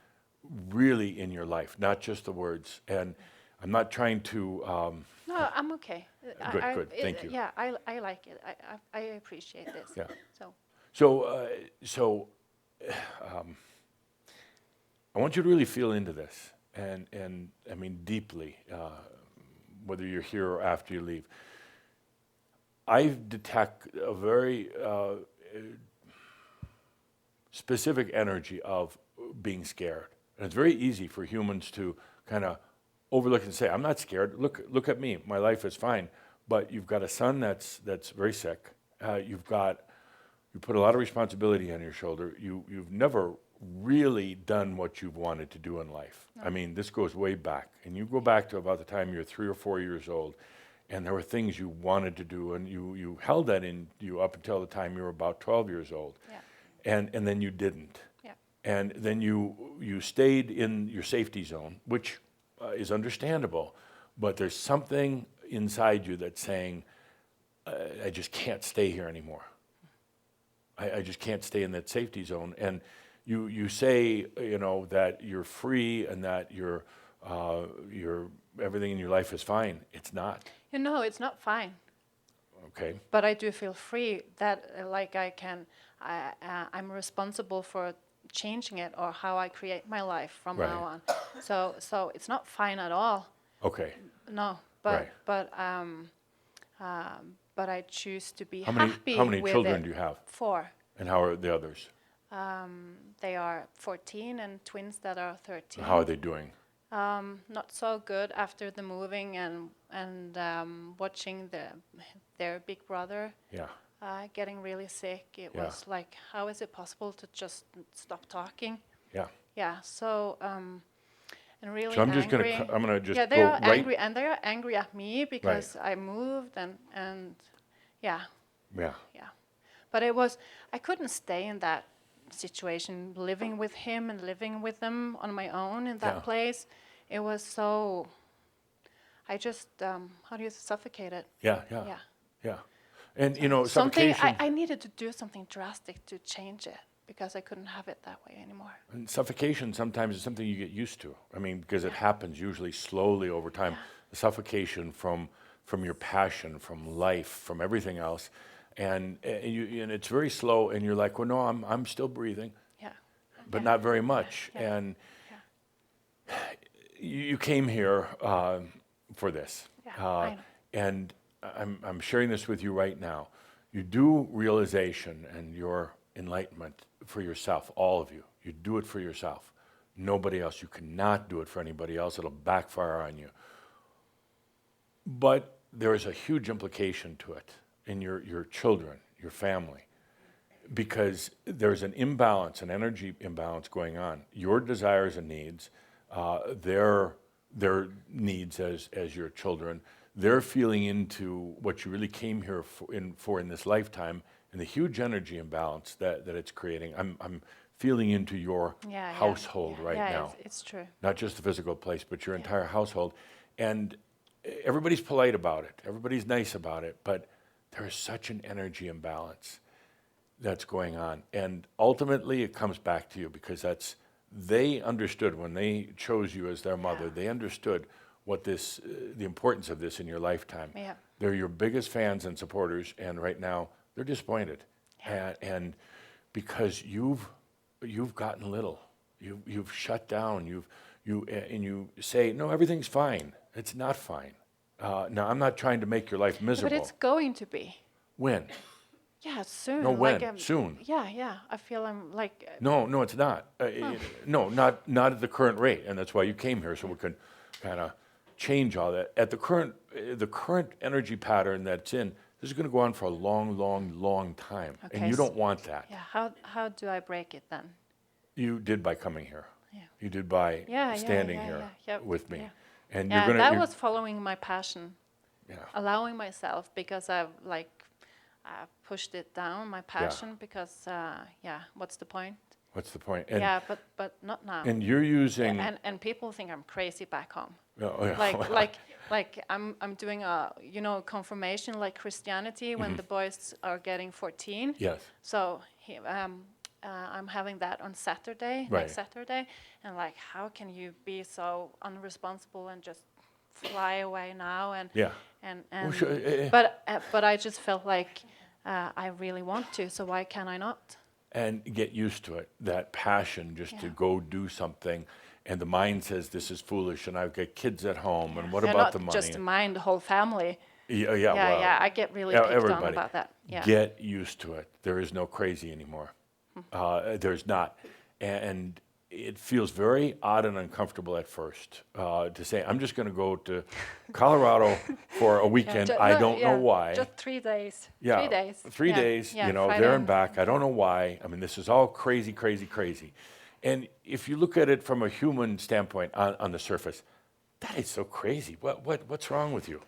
really in your life, not just the words. And I'm not trying to. No, I'm okay. Good, thank you. Yeah, I like it. I appreciate this. Yeah. So So I want you to really feel into this, and I mean deeply, whether you're here or after you leave. I detect a very specific energy of being scared, and it's very easy for humans to kind of overlook and say, "I'm not scared. Look at me. My life is fine." But you've got a son that's very sick. You put a lot of responsibility on your shoulder. You've never really done what you've wanted to do in life. I mean, this goes way back, and you go back to about the time you're 3 or 4 years old, and there were things you wanted to do, and you held that in you up until the time you were about 12 years old, yeah, and then you didn't, yeah, and then you stayed in your safety zone, which is understandable, but there's something inside you that's saying, I just can't stay here anymore. I just can't stay in that safety zone. And you say, that you're free and that you're everything in your life is fine. It's not. It's not fine. Okay. But I do feel free that like I'm responsible for changing it or how I create my life from Right. now on. So it's not fine at all. Okay. No, Right. but I choose to be How happy many with children it. do you have? 4. And how are the others? They are 14 and twins that are 13. How are they doing? Not so good after the moving and watching their big brother Yeah. getting really sick. It Yeah. was like, how is it possible to just stop talking? Yeah. Yeah. So and really So I'm just angry. gonna just Yeah, they go are right. angry, and they are angry at me because I moved and yeah. Yeah. Yeah. But I couldn't stay in that situation, living with him and living with them on my own in that Yeah. place. It was so, I just, how do you suffocate it? Yeah. Yeah. Yeah. Yeah. And Something, suffocation. I needed to do something drastic to change it because I couldn't have it that way anymore. And suffocation sometimes is something you get used to. I mean, because it happens usually slowly over time. The suffocation from your passion, from life, from everything else, and it's very slow. And you're like, well, no, I'm still breathing, Yeah. but not very much. Yeah. And you came here for this, Yeah, I know. and I'm sharing this with you right now. You do realization and your enlightenment for yourself, all of you. You do it for yourself. Nobody else. You cannot do it for anybody else. It'll backfire on you. But there is a huge implication to it in your children, your family, because there's an imbalance, an energy imbalance going on. Your desires and needs, their needs as your children, they're feeling into what you really came here for in this lifetime, and the huge energy imbalance that it's creating. I'm feeling into your Yeah, yeah, household yeah, right yeah, now. it's true. Not just the physical place, but your entire household. And everybody's polite about it. Everybody's nice about it. But there is such an energy imbalance that's going on. And ultimately, it comes back to you because they understood when they chose you as their mother, they understood what the importance of this in your lifetime. Yeah. They're your biggest fans and supporters, and right now they're disappointed. And because you've gotten little, you've shut down, you say, no, everything's fine. It's not fine. Now, I'm not trying to make your life miserable. But it's going to be. When? Yeah, soon. No, when? Like, Soon. Yeah, yeah. I feel I'm like. No, it's not. No, not at the current rate, and that's why you came here, so we could kind of change all that. At the current energy pattern that's in, this is going to go on for a long, long, long time, Okay, and you don't want that. Yeah. How do I break it then? You did by coming here. Yeah. You did by Yeah, standing yeah, here yeah. with me, Yeah. and Yeah, you're that gonna. was following my passion, Yeah. allowing myself because I pushed it down my passion because what's the point? What's the point? And, Yeah, but not now. And you're using. And people think I'm crazy back home. Oh, yeah. Like I'm doing a confirmation like Christianity when the boys are getting 14. Yes. So I'm having that on Saturday, Right. next Saturday, and like how can you be so unresponsible and just fly away now and Yeah. and Well, sure, but I just felt like I really want to, so why can I not? And get used to it, that passion just to go do something. And the mind says this is foolish, and I've got kids at home, and what Yeah, about not the money? just mine, the whole family. Yeah, Yeah, well, I get really picked on everybody. about that. Yeah. Get used to it. There is no crazy anymore. There's not. And it feels very odd and uncomfortable at first to say, I'm just going to go to Colorado for a weekend. I don't know why. Just 3 days. Yeah, 3 days. 3 Yeah, days, yeah, you know, Friday there and back. I don't know why. I mean, this is all crazy, crazy, crazy. And if you look at it from a human standpoint on the surface, that is so crazy. What's wrong with you?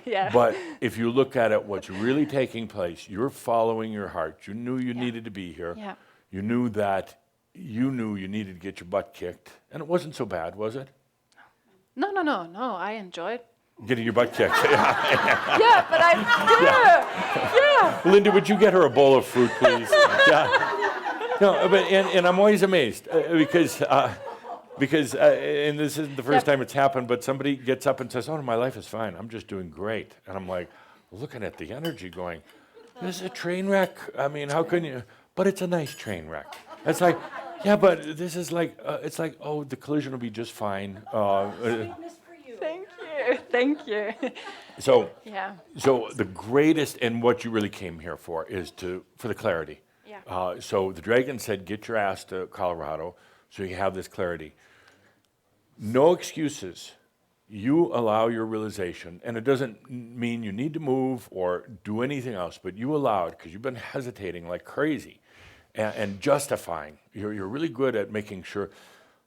Yeah. But if you look at it, what's really taking place, you're following your heart. You knew you needed to be here. Yeah. You knew that you needed to get your butt kicked. And it wasn't so bad, was it? No. I enjoyed. Getting your butt kicked. Yeah. Yeah, but yeah. Linda, would you get her a bowl of fruit, please? Yeah. No, but and I'm always amazed because and this isn't the first time it's happened, but somebody gets up and says, "Oh, no, my life is fine. I'm just doing great," and I'm like, looking at the energy, going, "This is a train wreck. I mean, how can you?" But it's a nice train wreck. It's like, yeah, but this is like, it's like, oh, the collision will be just fine. Thank you. So, Yeah. so the greatest and what you really came here for is for the clarity. Yeah. So the dragon said, get your ass to Colorado so you have this clarity. No excuses. You allow your realization, and it doesn't mean you need to move or do anything else, but you allow it because you've been hesitating like crazy and justifying. You're really good at making sure,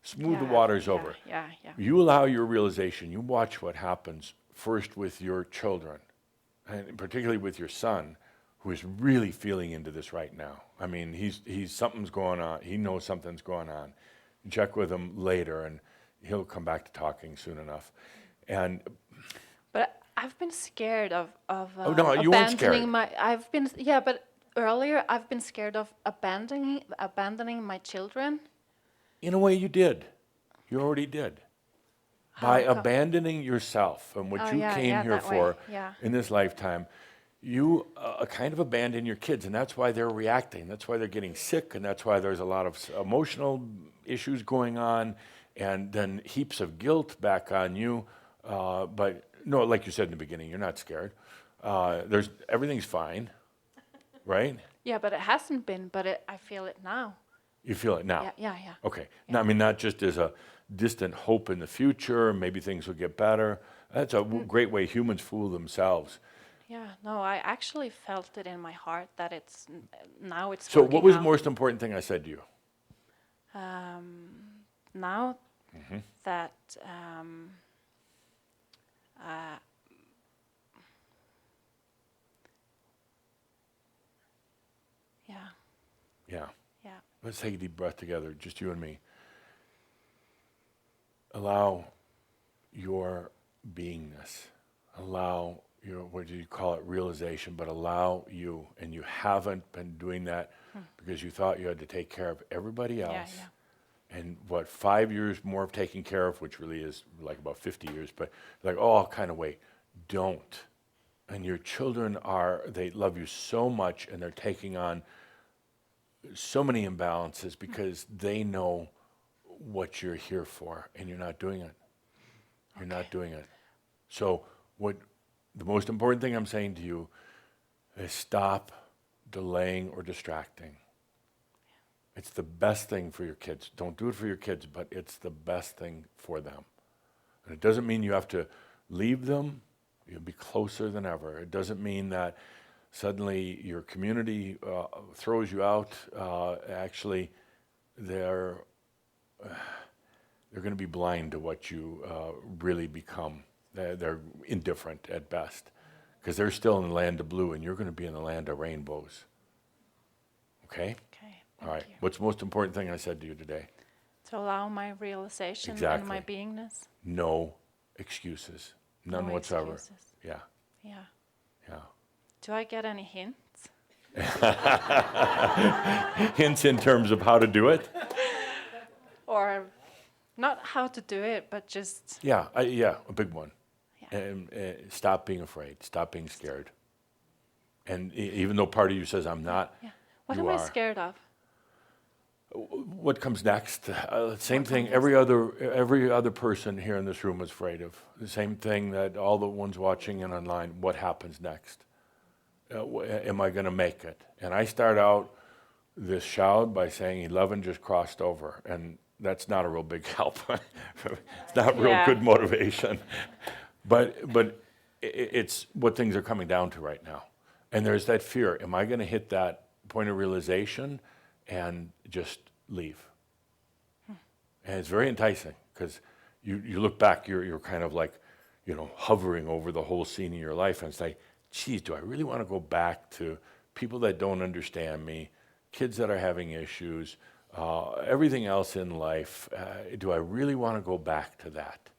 smooth the waters over. Yeah. You allow your realization. You watch what happens first with your children, and particularly with your son, who is really feeling into this right now. I mean, he's something's going on. He knows something's going on. Check with him later, and he'll come back to talking soon enough. And But I've been scared of Oh, no, you weren't scared. but earlier I've been scared of abandoning my children. in a way, you did. You already did. By abandoning yourself and what you came here that way, for yeah. in this lifetime, you kind of abandon your kids, and that's why they're reacting. That's why they're getting sick, and that's why there's a lot of emotional issues going on, and then heaps of guilt back on you. But no, like you said in the beginning, you're not scared. Everything's fine, right? Yeah, but it hasn't been. But I feel it now. You feel it now. Yeah. Okay. Now, I mean, not just as a distant hope in the future, maybe things will get better. That's a great way humans fool themselves. Yeah, no, I actually felt it in my heart that now it's So working what was the out. most important thing I said to you? Now Mm-hmm. that Yeah. yeah, Let's take a deep breath together, just you and me. Allow your beingness, allow your, what do you call it, realization, but allow you, and you haven't been doing that because you thought you had to take care of everybody else. Yeah. And what, 5 years more of taking care of, which really is like about 50 years, but like, oh, I'll kind of wait. Don't. And your children they love you so much, and they're taking on so many imbalances because they know what you're here for, and you're not doing it. You're not doing it. So the most important thing I'm saying to you is stop delaying or distracting. It's the best thing for your kids. Don't do it for your kids, but it's the best thing for them. And it doesn't mean you have to leave them. You'll be closer than ever. It doesn't mean that suddenly your community throws you out. Actually, they're going to be blind to what you really become. They're indifferent at best because they're still in the land of blue, and you're going to be in the land of rainbows. Okay? Okay. All right. Thank you. What's the most important thing I said to you today? To allow my realization Exactly. and my beingness. No excuses. None No whatsoever. excuses. Yeah. Yeah. Yeah. Do I get any hints? Hints in terms of how to do it? Or not how to do it, but just Yeah, a big one. Yeah. And stop being afraid. Stop being scared. And even though part of you says I'm not, yeah. What you am I are. scared of? What comes next? Same thing. Every other person here in this room is afraid of. The same thing that all the ones watching and online. What happens next? Am I going to make it? And I start out this shout by saying 11 just crossed over, and that's not a real big help. It's not real Yeah. good motivation. But it's what things are coming down to right now. And there's that fear. Am I going to hit that point of realization and just leave? And it's very enticing because you look back, you're kind of like, hovering over the whole scene in your life, and it's like, geez, do I really want to go back to people that don't understand me, kids that are having issues, everything else in life? Do I really want to go back to that?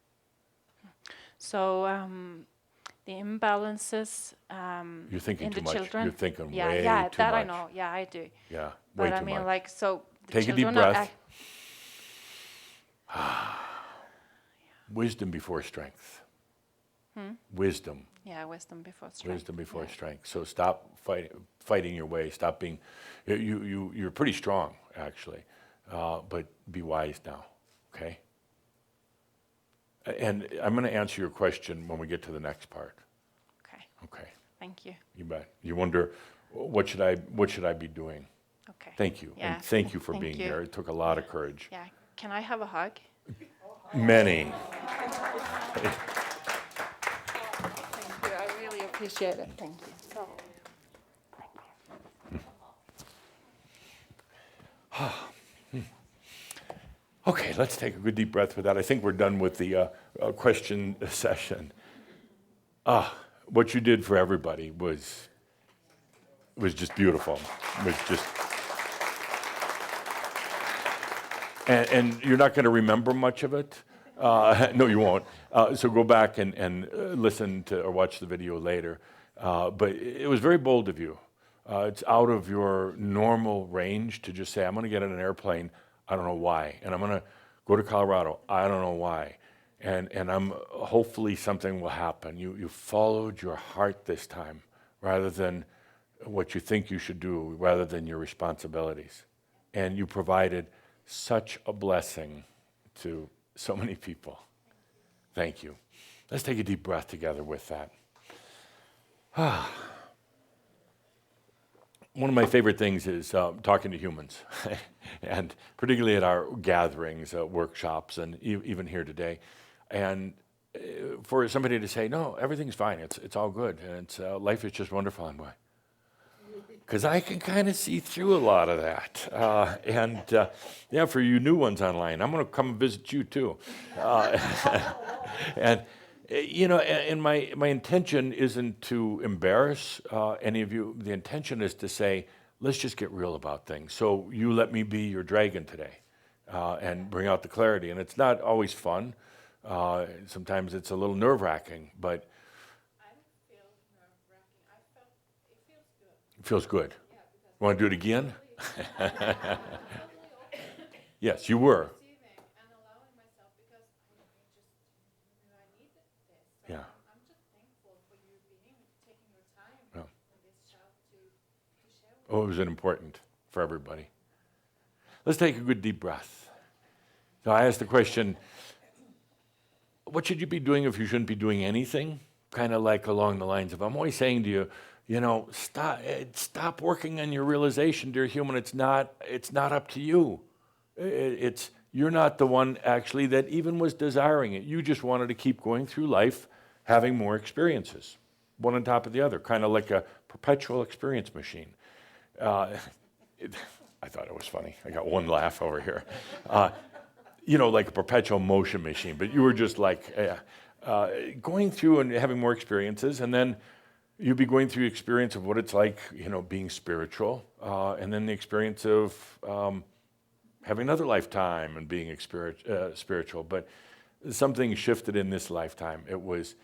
So the imbalances You're thinking in too the much. children. You're thinking yeah, way yeah, too that much. I know. Yeah, I do. Yeah, way But too I mean, much. like, so the Take a deep children are breath. Wisdom before strength. Wisdom. yeah, wisdom before strength. Wisdom before strength. So stop fighting your way. Stop being. You're pretty strong, actually, but be wise now. Okay. And I'm going to answer your question when we get to the next part. Okay, Okay. thank you. You bet. You wonder what should I be doing? Okay. Thank you. Yeah. And thank you for Thank being you. here. It took a lot of courage. Yeah, can I have a hug? Many. Thank you, I really appreciate it, thank you. Okay, let's take a good deep breath with that. I think we're done with the question session. What you did for everybody was just beautiful. It was just, and you're not going to remember much of it. No, you won't. So go back and listen to or watch the video later. But it was very bold of you. It's out of your normal range to just say, I'm going to get on an airplane. I don't know why. And I'm going to go to Colorado. I don't know why. And I'm hopefully something will happen. You followed your heart this time rather than what you think you should do, rather than your responsibilities. And you provided such a blessing to so many people. Thank you. Let's take a deep breath together with that. One of my favorite things is talking to humans, and particularly at our gatherings, workshops, and even here today. And for somebody to say, no, everything's fine, it's all good, and it's, life is just wonderful. I'm going, because I can kind of see through a lot of that. Yeah, for you new ones online, I'm going to come visit you too. And and my intention isn't to embarrass any of you. The intention is to say, let's just get real about things. So you let me be your dragon today and bring out the clarity. And it's not always fun. Sometimes it's a little nerve-wracking, but it feels good. Want to do it again? Yes, you were. Yeah. Yeah. Oh, it was important for everybody. Let's take a good deep breath. So I asked the question, what should you be doing if you shouldn't be doing anything? Kind of like along the lines of, I'm always saying to you, stop working on your realization, dear human. It's not up to you. You're not the one actually that even was desiring it. You just wanted to keep going through life, having more experiences, one on top of the other, kind of like a perpetual experience machine. I thought it was funny. I got one laugh over here. Like a perpetual motion machine, but you were just like going through and having more experiences, and then you'd be going through the experience of what it's like, being spiritual, and then the experience of having another lifetime and being spiritual. But something shifted in this lifetime. It was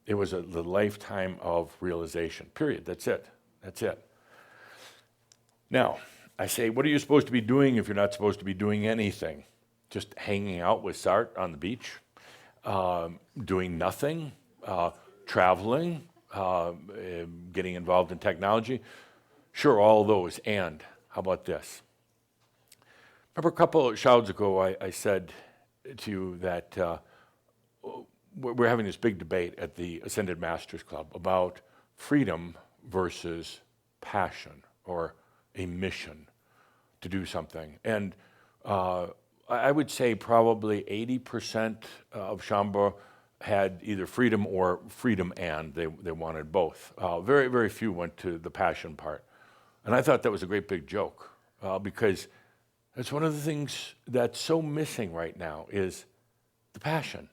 the lifetime of realization, period. That's it. Now, I say, what are you supposed to be doing if you're not supposed to be doing anything? Just hanging out with SART on the beach, doing nothing, traveling, getting involved in technology. Sure, all those, and how about this? Remember a couple of shouts ago I said to you that we're having this big debate at the Ascended Masters Club about freedom versus passion or a mission to do something. And I would say probably 80% of Shaumbra had either freedom or freedom and they wanted both. Very, very few went to the passion part. And I thought that was a great big joke because that's one of the things that's so missing right now is the passion.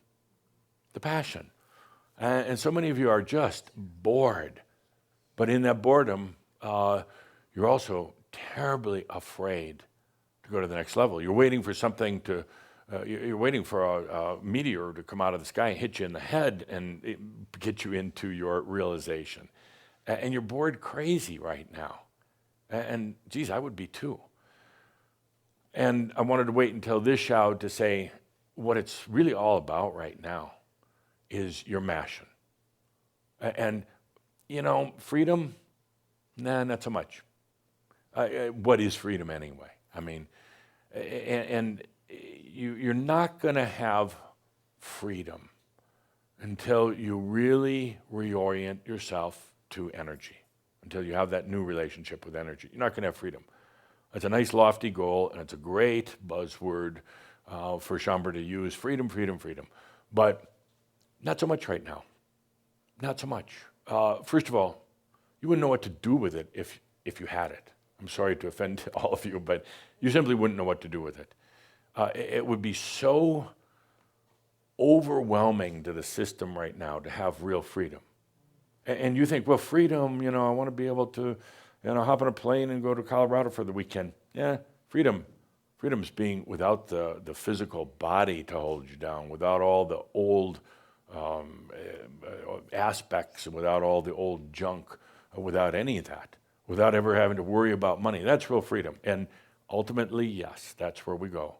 The passion. And so many of you are just bored. But in that boredom, you're also terribly afraid to go to the next level. You're waiting for something to, you're waiting for a meteor to come out of the sky and hit you in the head and get you into your realization. And you're bored crazy right now. And geez, I would be too. And I wanted to wait until this shout to say what it's really all about right now is your Massion. And, freedom, nah, not so much. What is freedom anyway? I mean, and you're not going to have freedom until you really reorient yourself to energy, until you have that new relationship with energy. You're not going to have freedom. It's a nice lofty goal, and it's a great buzzword for Shaumbra to use, freedom, freedom, freedom. But not so much right now. Not so much. First of all, you wouldn't know what to do with it if you had it. I'm sorry to offend all of you, but you simply wouldn't know what to do with it. It would be so overwhelming to the system right now to have real freedom. And you think, well, freedom, I want to be able to, hop on a plane and go to Colorado for the weekend. Yeah, freedom. Freedom is being without the physical body to hold you down, without all the old aspects, and without all the old junk, without any of that, without ever having to worry about money. That's real freedom. And ultimately, yes, that's where we go.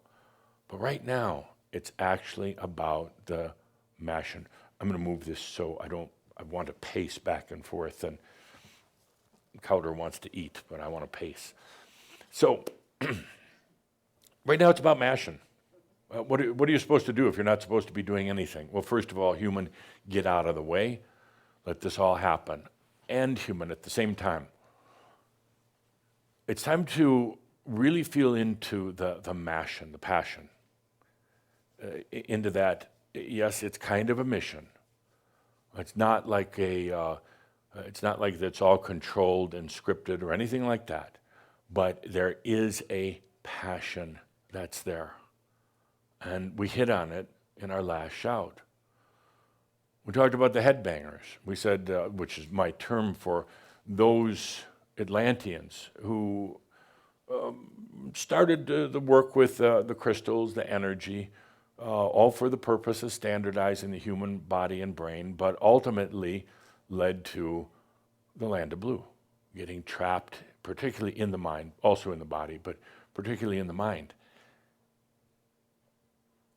But right now, it's actually about the Massion. I'm going to move this so I want to pace back and forth, and Kauder wants to eat, but I want to pace. So right now it's about Massion. What are you supposed to do if you're not supposed to be doing anything? Well, first of all, human, get out of the way. Let this all happen. And human at the same time. It's time to really feel into the Massion, the passion. Into that, yes, it's kind of a mission. It's not like it's all controlled and scripted or anything like that. But there is a passion that's there. And we hit on it in our last shout. We talked about the headbangers. We said, which is my term for those Atlanteans who started the work with the crystals, the energy, all for the purpose of standardizing the human body and brain, but ultimately led to the land of blue, getting trapped, particularly in the mind, also in the body, but particularly in the mind,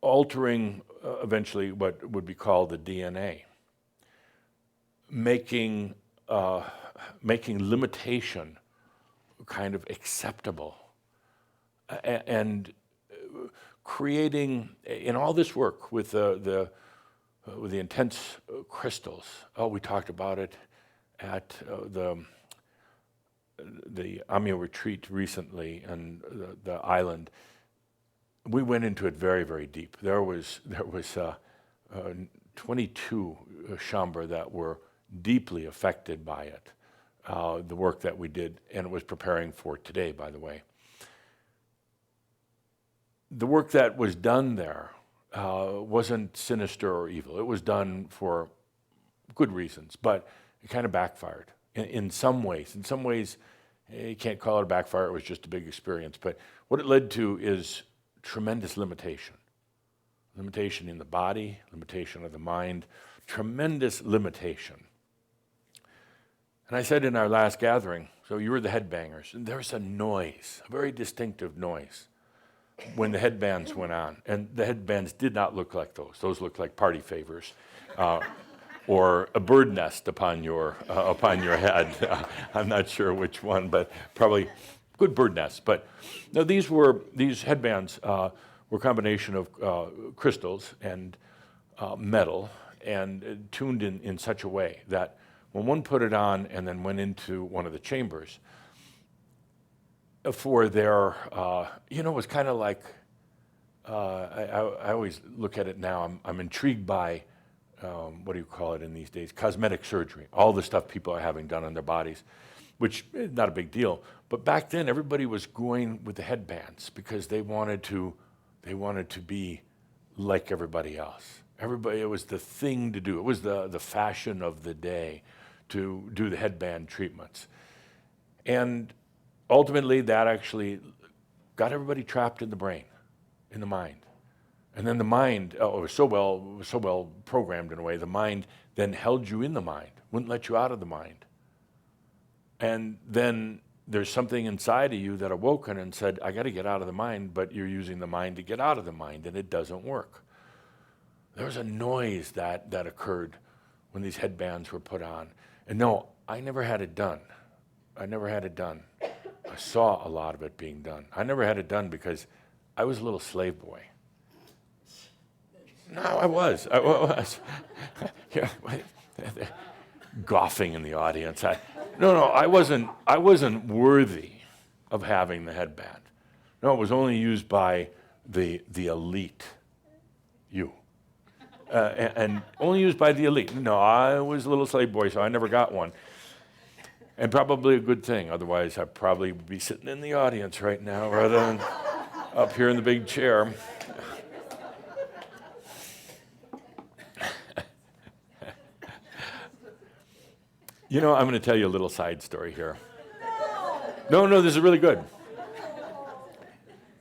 altering eventually what would be called the DNA, making limitation kind of acceptable, and creating in all this work with the intense crystals. Oh, we talked about it at the AEMO retreat recently, and the island. We went into it very, very deep. There was 22 Shaumbra that were deeply affected by it, the work that we did, and it was preparing for today, by the way. The work that was done there wasn't sinister or evil. It was done for good reasons, but it kind of backfired in some ways. In some ways, you can't call it a backfire, it was just a big experience. But what it led to is tremendous limitation. Limitation in the body, limitation of the mind, tremendous limitation. And I said in our last gathering, so you were the headbangers, and there's a noise, a very distinctive noise when the headbands went on. And the headbands did not look like those. Those looked like party favors. Or a bird nest upon your head. I'm not sure which one, but probably good bird nests. But no, these headbands were a combination of crystals and metal, and tuned in such a way that when one put it on and then went into one of the chambers, for their, it was kind of like, I always look at it now, I'm intrigued by, what do you call it in these days? Cosmetic surgery, all the stuff people are having done on their bodies, which is not a big deal. But back then, everybody was going with the headbands because they wanted to be like everybody else. Everybody, it was the thing to do. It was the fashion of the day to do the headband treatments. And ultimately, that actually got everybody trapped in the brain, in the mind. And then the mind, it was so well programmed in a way, the mind then held you in the mind, wouldn't let you out of the mind. And then there's something inside of you that awoken and said, I got to get out of the mind, but you're using the mind to get out of the mind, and it doesn't work. There was a noise that occurred when these headbands were put on. And no, I never had it done. I never had it done. I saw a lot of it being done. I never had it done because I was a little slave boy. No, I was. Yeah, gawking in the audience. I wasn't worthy of having the headband. No, it was only used by the elite, you. And only used by the elite. No, I was a little slave boy, so I never got one. And probably a good thing. Otherwise, I'd probably be sitting in the audience right now rather than up here in the big chair. I'm going to tell you a little side story here. No, this is really good.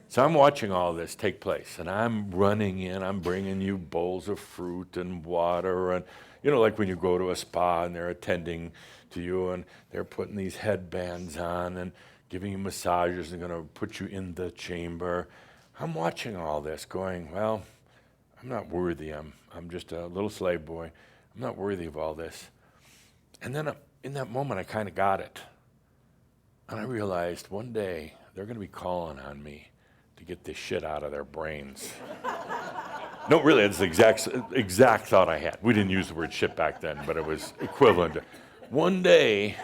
So I'm watching all this take place, and I'm running in, I'm bringing you bowls of fruit and water, and like when you go to a spa and they're attending to you and they're putting these headbands on and giving you massages and going to put you in the chamber. I'm watching all this going, well, I'm not worthy. I'm just a little slave boy. I'm not worthy of all this. And then in that moment, I kind of got it. And I realized one day they're going to be calling on me to get this shit out of their brains. No, really, it's the exact thought I had. We didn't use the word shit back then, but it was equivalent to, one day,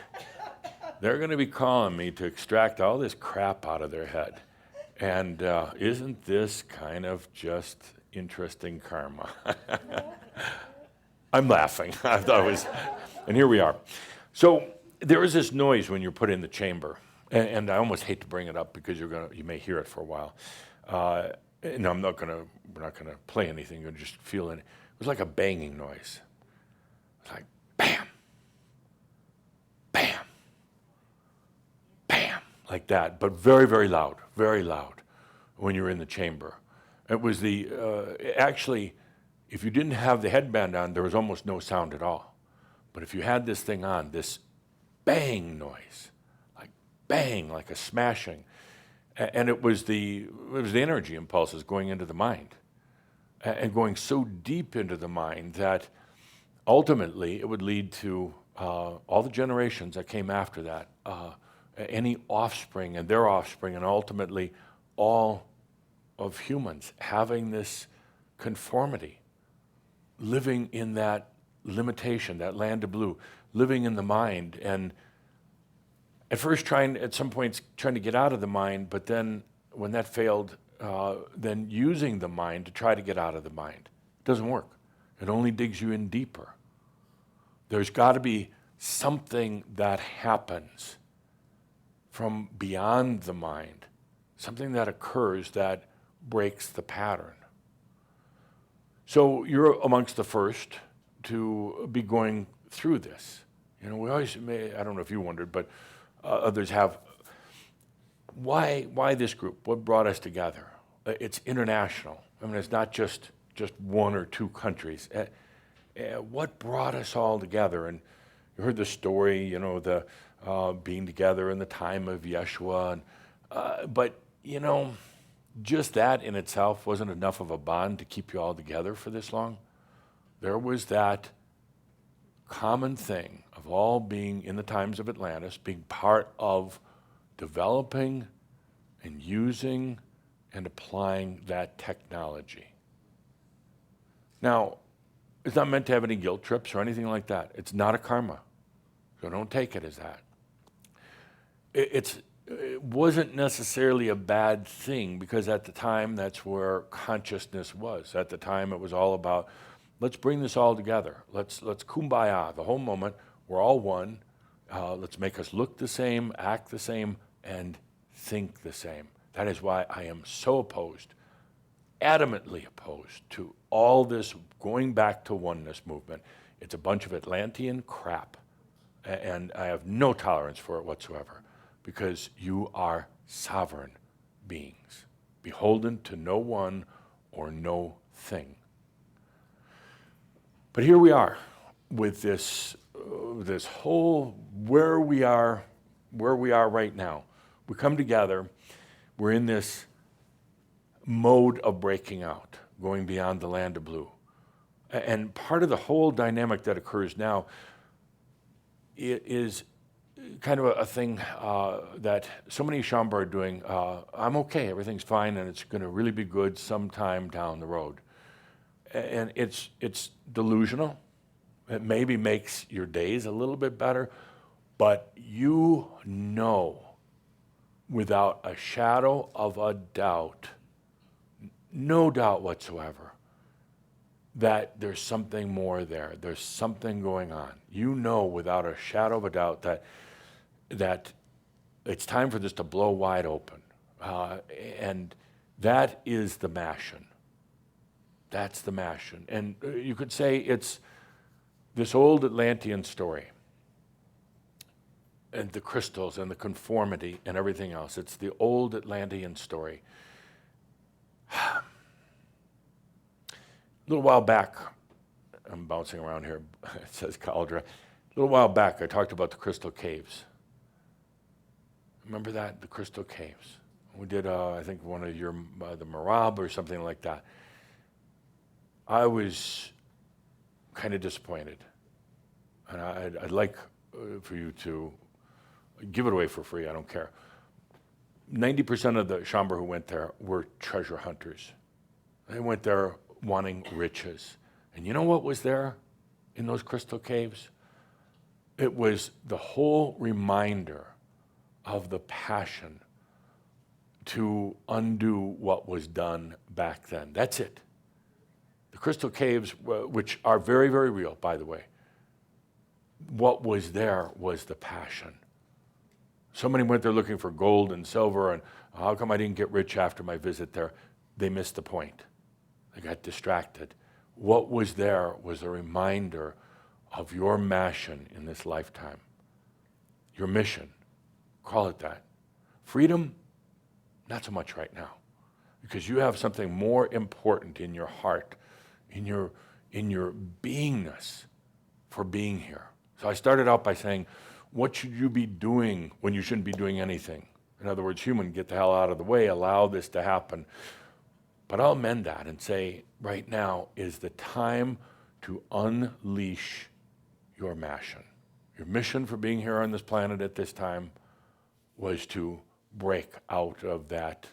they're going to be calling me to extract all this crap out of their head. And isn't this kind of just interesting karma? I'm laughing. I thought it was, and here we are. So there is this noise when you're put in the chamber, and I almost hate to bring it up because you may hear it for a while. No, we're not gonna play anything. You'll just feel it. It was like a banging noise. It was like bam, bam, like that, but very, very loud when you're in the chamber. It was actually, if you didn't have the headband on, there was almost no sound at all. But if you had this thing on, this bang noise, like bang, like a smashing, and it was the energy impulses going into the mind, and going so deep into the mind that ultimately it would lead to all the generations that came after that, any offspring and their offspring, and ultimately all of humans having this conformity, living in that limitation, that land of blue, living in the mind, and at first at some points trying to get out of the mind, but then when that failed, then using the mind to try to get out of the mind. It doesn't work. It only digs you in deeper. There's got to be something that happens from beyond the mind, something that occurs that breaks the pattern. So you're amongst the first to be going through this. You know, we always I don't know if you wondered, but others have. Why this group? What brought us together? It's international. I mean, it's not just one or two countries. What brought us all together? And you heard the story, you know, the being together in the time of Yeshua. But, you know, just that in itself wasn't enough of a bond to keep you all together for this long. There was that common thing of all being in the times of Atlantis, being part of developing and using and applying that technology. Now, it's not meant to have any guilt trips or anything like that. It's not a karma, so don't take it as that. It wasn't necessarily a bad thing, because at the time that's where consciousness was. At the time it was all about, let's bring this all together. Let's kumbaya the whole moment. We're all one. Let's make us look the same, act the same, and think the same. That is why I am so opposed, adamantly opposed to all this going back to oneness movement. It's a bunch of Atlantean crap, and I have no tolerance for it whatsoever, because you are sovereign beings, beholden to no one or no thing. But here we are with this whole where we are right now. We come together. We're in this mode of breaking out, going beyond the land of blue. And part of the whole dynamic that occurs now is kind of a thing that so many Shaumbra are doing. I'm okay, everything's fine, and it's going to really be good sometime down the road. And it's delusional. It maybe makes your days a little bit better, but you know, without a shadow of a doubt, no doubt whatsoever, that there's something more there. There's something going on. You know without a shadow of a doubt that it's time for this to blow wide open. And that is the Massion. That's the Massion. And you could say it's this old Atlantean story, and the crystals and the conformity and everything else. It's the old Atlantean story. A little while back, I'm bouncing around here, it says Cauldra. A little while back, I talked about the crystal caves. Remember that, the crystal caves? We did, I think, one of your, the Merabh or something like that. I was kind of disappointed. And I'd like for you to give it away for free, I don't care. 90% of the Shaumbra who went there were treasure hunters. They went there wanting riches. And you know what was there in those crystal caves? It was the whole reminder of the passion to undo what was done back then. That's it. The crystal caves, which are very, very real, by the way, what was there was the passion. Somebody went there looking for gold and silver, and how come I didn't get rich after my visit there? They missed the point. They got distracted. What was there was a reminder of your Massion in this lifetime, your mission, call it that. Freedom, not so much right now, because you have something more important in your heart, in your beingness for being here. So I started out by saying, what should you be doing when you shouldn't be doing anything? In other words, human, get the hell out of the way, allow this to happen. But I'll amend that and say, right now is the time to unleash your Massion. Your mission for being here on this planet at this time was to break out of that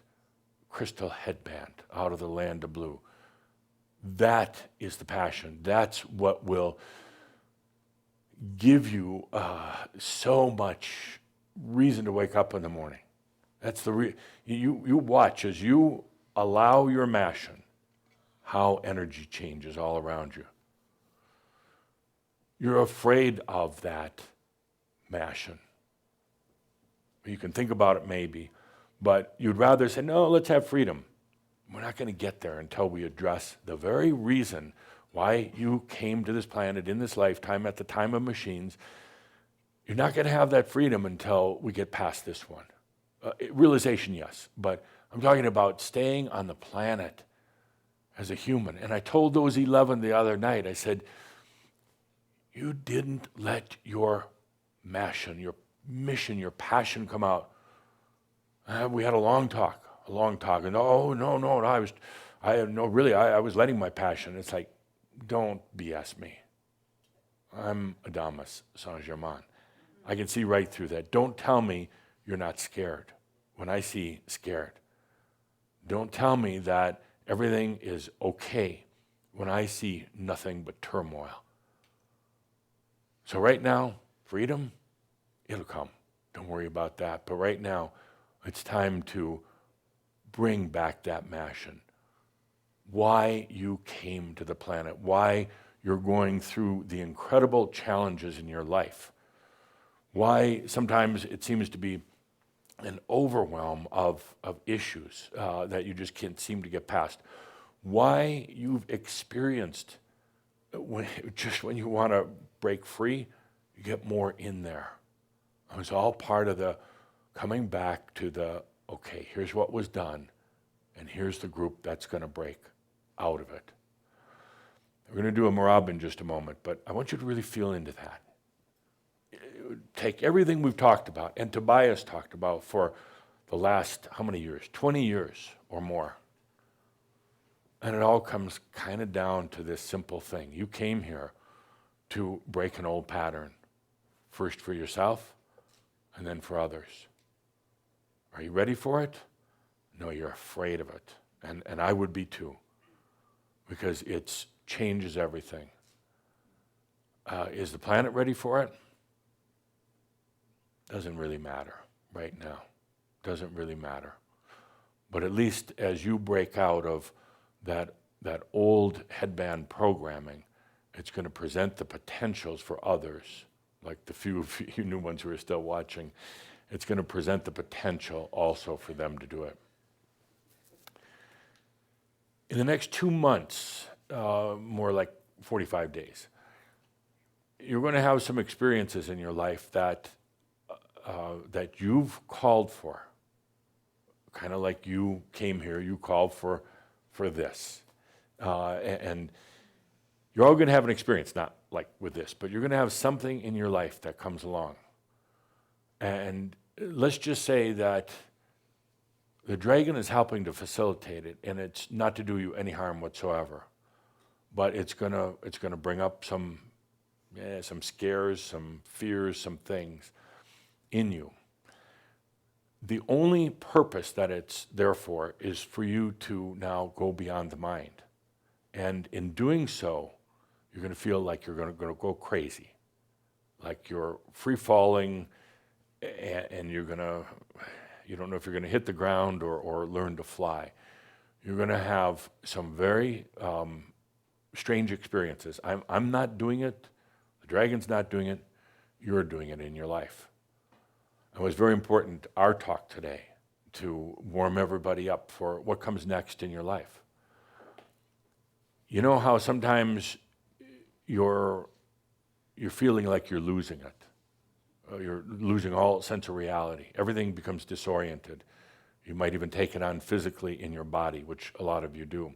crystal headband, out of the land of blue. That is the passion. That's what will give you so much reason to wake up in the morning. That's the you watch as you allow your Massion, how energy changes all around you. You're afraid of that Massion. You can think about it maybe, but you'd rather say, no, let's have freedom. We're not going to get there until we address the very reason why you came to this planet in this lifetime at the time of machines. You're not going to have that freedom until we get past this one. Realization, yes, but I'm talking about staying on the planet as a human. And I told those 11 the other night, I said, you didn't let your Massion, your mission, your passion come out. We had a long talk, and I was letting my passion. It's like, don't BS me. I'm Adamus, Saint-Germain. I can see right through that. Don't tell me you're not scared when I see scared. Don't tell me that everything is okay when I see nothing but turmoil. So right now, freedom, it'll come. Don't worry about that. But right now, it's time to bring back that Massion. Why you came to the planet, why you're going through the incredible challenges in your life, why sometimes it seems to be an overwhelm of issues that you just can't seem to get past, why you've experienced when you want to break free, you get more in there. It's all part of the coming back to the, okay, here's what was done, and here's the group that's going to break out of it. We're going to do a Merabh in just a moment, but I want you to really feel into that. Take everything we've talked about, and Tobias talked about for the last, how many years? 20 years or more. And it all comes kind of down to this simple thing. You came here to break an old pattern, first for yourself, and then for others. Are you ready for it? No, you're afraid of it. And I would be too, because it changes everything. Is the planet ready for it? Doesn't really matter right now. Doesn't really matter. But at least as you break out of that old headband programming, it's going to present the potentials for others, like the few of you new ones who are still watching. It's going to present the potential also for them to do it. In the next 2 months, more like 45 days, you're going to have some experiences in your life that you've called for. Kind of like you came here, you called for this. And you're all going to have an experience, not like with this, but you're going to have something in your life that comes along. And let's just say that the dragon is helping to facilitate it, and it's not to do you any harm whatsoever. But it's going to bring up some scares, some fears, some things in you. The only purpose that it's there for is for you to now go beyond the mind. And in doing so, you're going to feel like you're going to go crazy, like you're free-falling, and you don't know if you're going to hit the ground or learn to fly. You're going to have some very strange experiences. I'm not doing it. The dragon's not doing it. You're doing it in your life. It was very important, our talk today, to warm everybody up for what comes next in your life. You know how sometimes you're feeling like you're losing it. You're losing all sense of reality. Everything becomes disoriented. You might even take it on physically in your body, which a lot of you do.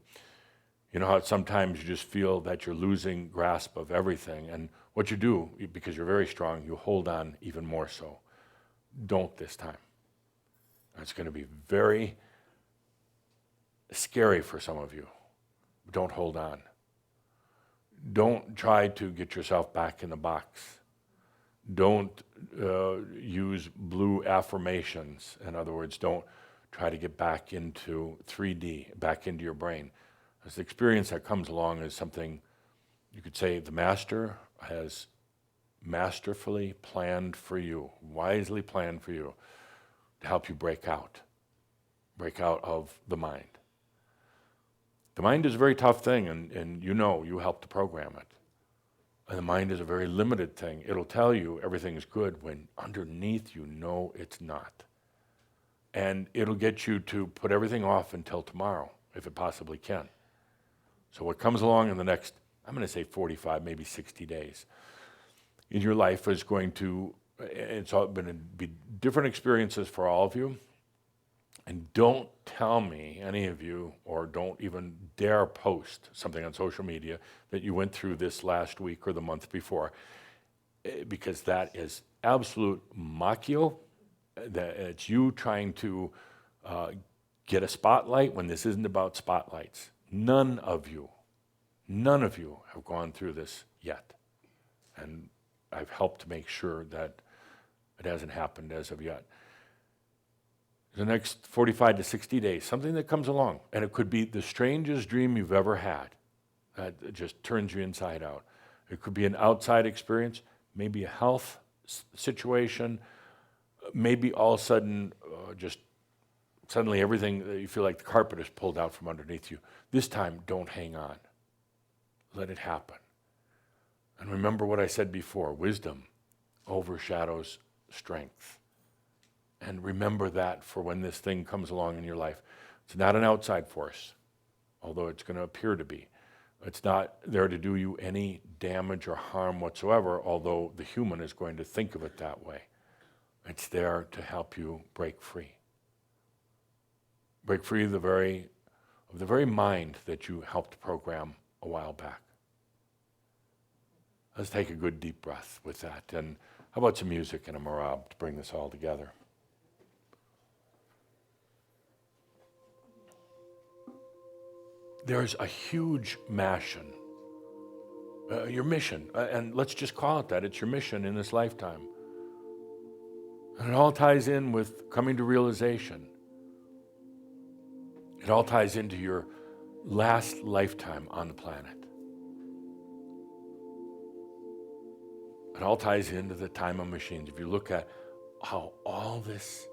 You know how sometimes you just feel that you're losing grasp of everything, and what you do, because you're very strong, you hold on even more so. Don't this time. It's going to be very scary for some of you. Don't hold on. Don't try to get yourself back in the box. Don't use blue affirmations. In other words, don't try to get back into 3D, back into your brain. This experience that comes along is something you could say the master has masterfully planned for you, wisely planned for you, to help you break out of the mind. The mind is a very tough thing, and you help to program it. And the mind is a very limited thing. It'll tell you everything's good when underneath you know it's not. And it'll get you to put everything off until tomorrow, if it possibly can. So what comes along in the next, I'm going to say 45, maybe 60 days, in your life is going to, it's all going to be different experiences for all of you. And don't tell me, any of you, or don't even dare post something on social media that you went through this last week or the month before, because that is absolute macchio. That it's you trying to get a spotlight when this isn't about spotlights. None of you have gone through this yet. And I've helped to make sure that it hasn't happened as of yet. The next 45 to 60 days, something that comes along, and it could be the strangest dream you've ever had that just turns you inside out. It could be an outside experience, maybe a health situation, maybe all of a sudden just suddenly everything, you feel like the carpet is pulled out from underneath you. This time, don't hang on. Let it happen. And remember what I said before, wisdom overshadows strength. And remember that for when this thing comes along in your life. It's not an outside force, although it's going to appear to be. It's not there to do you any damage or harm whatsoever, although the human is going to think of it that way. It's there to help you break free. Break free of the very mind that you helped program a while back. Let's take a good deep breath with that. And how about some music and a Merabh to bring this all together? There's a huge Massion, your mission, and let's just call it that. It's your mission in this lifetime. And it all ties in with coming to realization. It all ties into your last lifetime on the planet. It all ties into the time of machines. If you look at how all this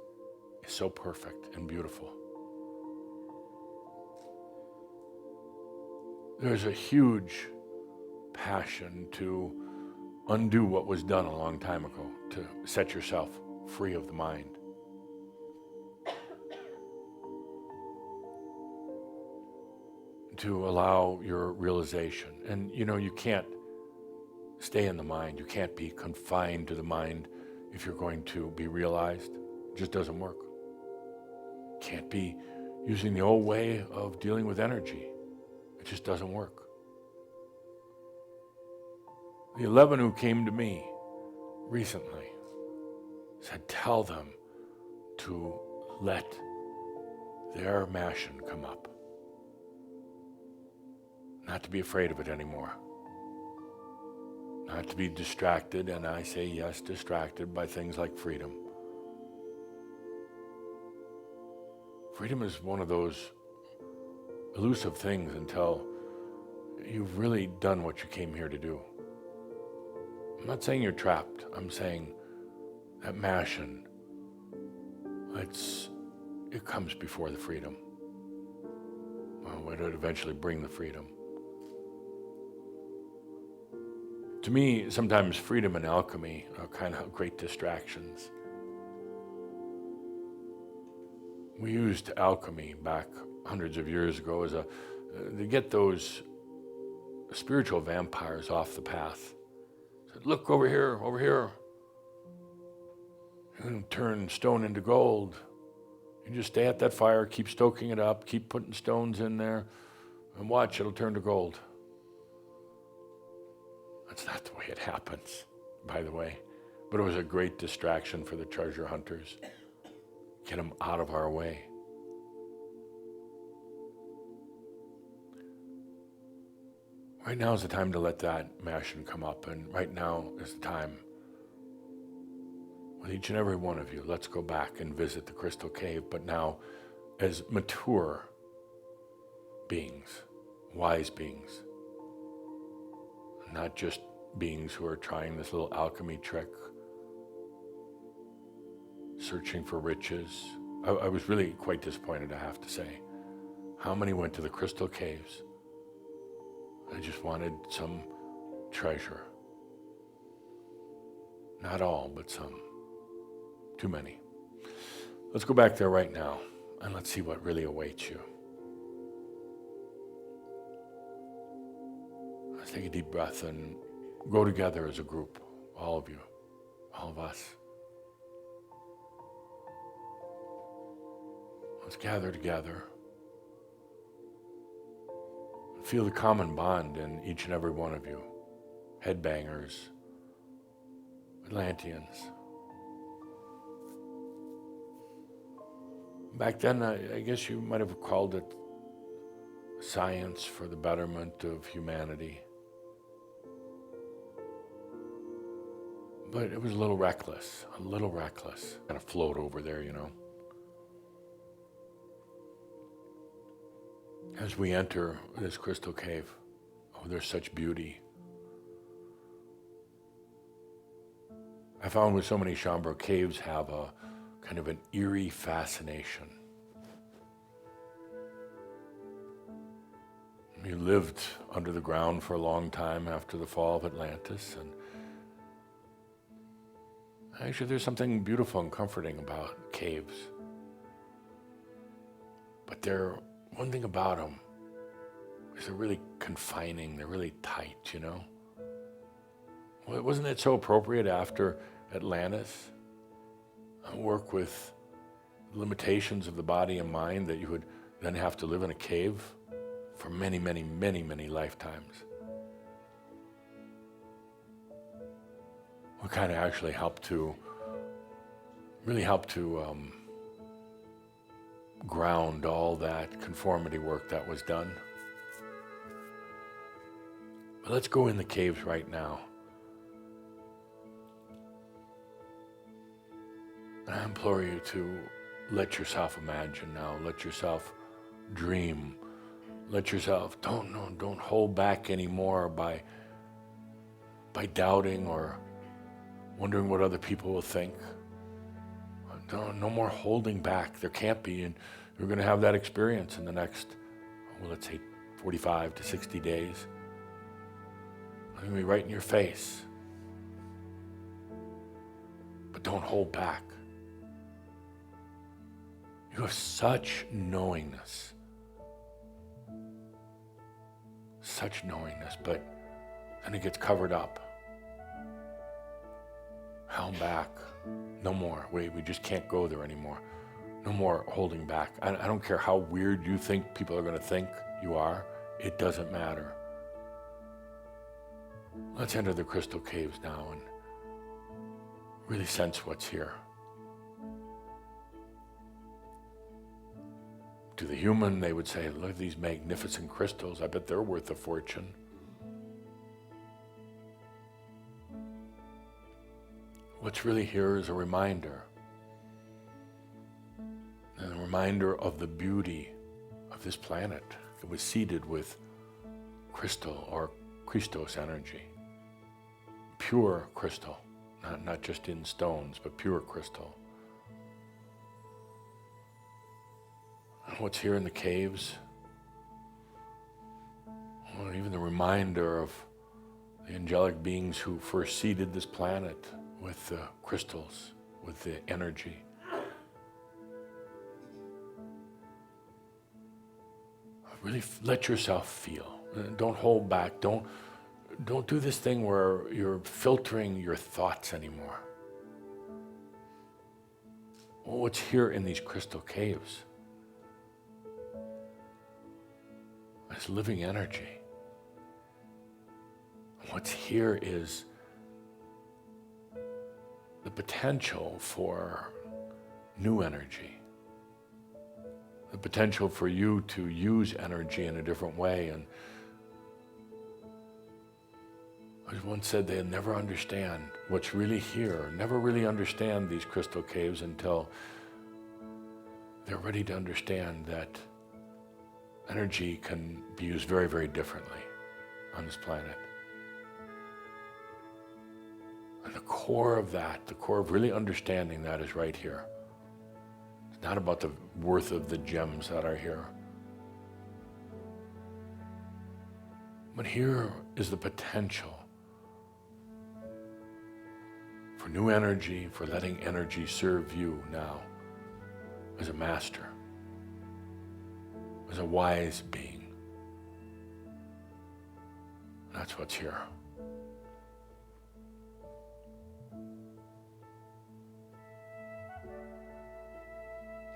is so perfect and beautiful. There's a huge passion to undo what was done a long time ago, to set yourself free of the mind. To allow your realization. And you can't stay in the mind. You can't be confined to the mind if you're going to be realized. It just doesn't work. Can't be using the old way of dealing with energy. It just doesn't work. The 11 who came to me recently said, tell them to let their Massion come up. Not to be afraid of it anymore. Not to be distracted, and I say yes, distracted by things like freedom. Freedom is one of those elusive things until you've really done what you came here to do. I'm not saying you're trapped. I'm saying that Massion, it comes before the freedom. Well, it would eventually bring the freedom. To me, sometimes freedom and alchemy are kind of great distractions. We used alchemy back hundreds of years ago as to get those spiritual vampires off the path. Said, look over here, over here. You're going to turn stone into gold. You just stay at that fire, keep stoking it up, keep putting stones in there, and watch, it'll turn to gold. That's not the way it happens, by the way. But it was a great distraction for the treasure hunters. Get them out of our way. Right now is the time to let that Massion come up, and right now is the time with each and every one of you. Let's go back and visit the crystal cave, but now as mature beings, wise beings, not just beings who are trying this little alchemy trick, searching for riches. I was really quite disappointed, I have to say. How many went to the crystal caves? I just wanted some treasure. Not all, but some. Too many. Let's go back there right now, and let's see what really awaits you. Let's take a deep breath and go together as a group, all of you, all of us. Let's gather together. Feel the common bond in each and every one of you. Headbangers, Atlanteans. Back then, I guess you might have called it science for the betterment of humanity. But it was a little reckless, kind of float over there, you know. As we enter this crystal cave, oh, there's such beauty. I found with so many Shaumbra caves have a kind of an eerie fascination. You lived under the ground for a long time after the fall of Atlantis, and actually there's something beautiful and comforting about caves. But one thing about them is they're really confining, they're really tight, you know? Well, wasn't it so appropriate after Atlantis? Work with limitations of the body and mind that you would then have to live in a cave for many, many, many, many lifetimes. We kind of actually really help to ground all that conformity work that was done. But let's go in the caves right now. And I implore you to let yourself imagine now, let yourself dream, let yourself, don't hold back anymore by doubting or wondering what other people will think. No more holding back. There can't be, and you're going to have that experience in the next, let's say 45 to 60 days. It's going to be right in your face. But don't hold back. You have such knowingness, but then it gets covered up, held back. No more. We just can't go there anymore. No more holding back. I don't care how weird you think people are going to think you are. It doesn't matter. Let's enter the crystal caves now and really sense what's here. To the human, they would say, look at these magnificent crystals. I bet they're worth a fortune. What's really here is a reminder. And a reminder of the beauty of this planet. It was seeded with crystal or Christos energy. Pure crystal. Not just in stones, but pure crystal. And what's here in the caves? Well, even the reminder of the angelic beings who first seeded this planet with the crystals, with the energy. Really let yourself feel. Don't hold back. Don't do this thing where you're filtering your thoughts anymore. Well, what's here in these crystal caves is living energy. What's here is the potential for new energy, the potential for you to use energy in a different way. And as one said, they'll never understand what's really here, never really understand these crystal caves until they're ready to understand that energy can be used very, very differently on this planet. And the core of that, the core of really understanding that is right here. It's not about the worth of the gems that are here. But here is the potential for new energy, for letting energy serve you now as a master, as a wise being. That's what's here.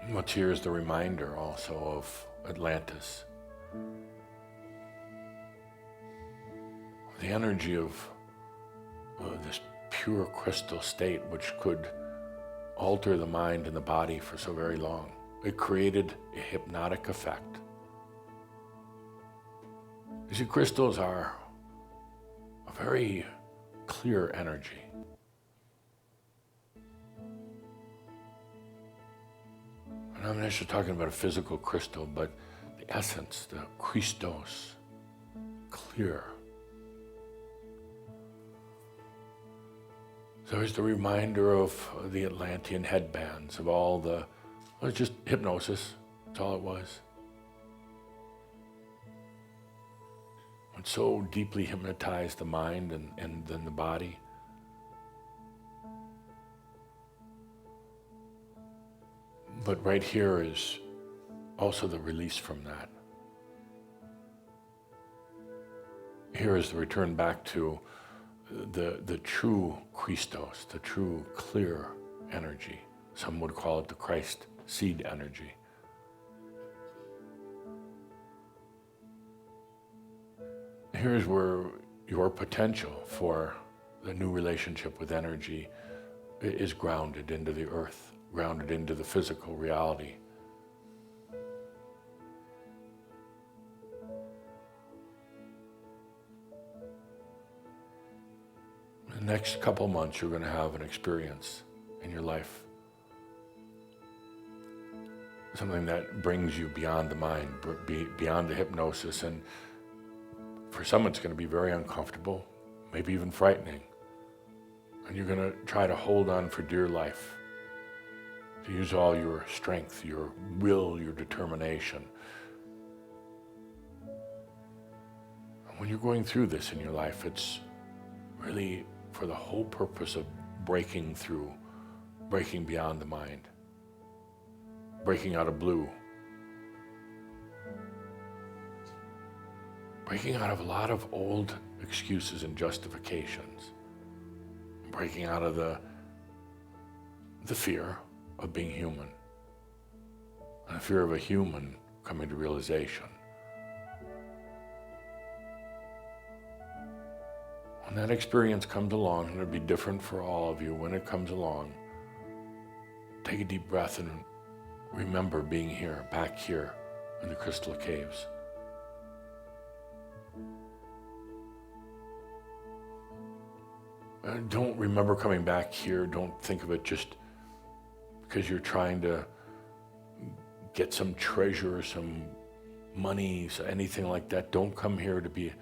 And what's here is the reminder also of Atlantis. The energy of this pure crystal state which could alter the mind and the body for so very long. It created a hypnotic effect. You see, crystals are a very clear energy. And I'm not just talking about a physical crystal, but the essence, the Christos, clear. So it's the reminder of the Atlantean headbands, of all the, it was just hypnosis, that's all it was. It so deeply hypnotized the mind and then the body. But right here is also the release from that. Here is the return back to the true Christos, the true clear energy. Some would call it the Christ seed energy. Here's where your potential for the new relationship with energy is grounded into the earth, grounded into the physical reality. The next couple months, you're going to have an experience in your life. Something that brings you beyond the mind, beyond the hypnosis. And for some, it's going to be very uncomfortable, maybe even frightening. And you're going to try to hold on for dear life, to use all your strength, your will, your determination. And when you're going through this in your life, it's really for the whole purpose of breaking through, breaking beyond the mind, breaking out of blue, breaking out of a lot of old excuses and justifications, breaking out of the fear of being human, and the fear of a human coming to realization. When that experience comes along, and it'll be different for all of you when it comes along, take a deep breath and remember being here, back here in the crystal caves. Don't remember coming back here. Don't think of it just because you're trying to get some treasure, some money, anything like that. Don't come here to be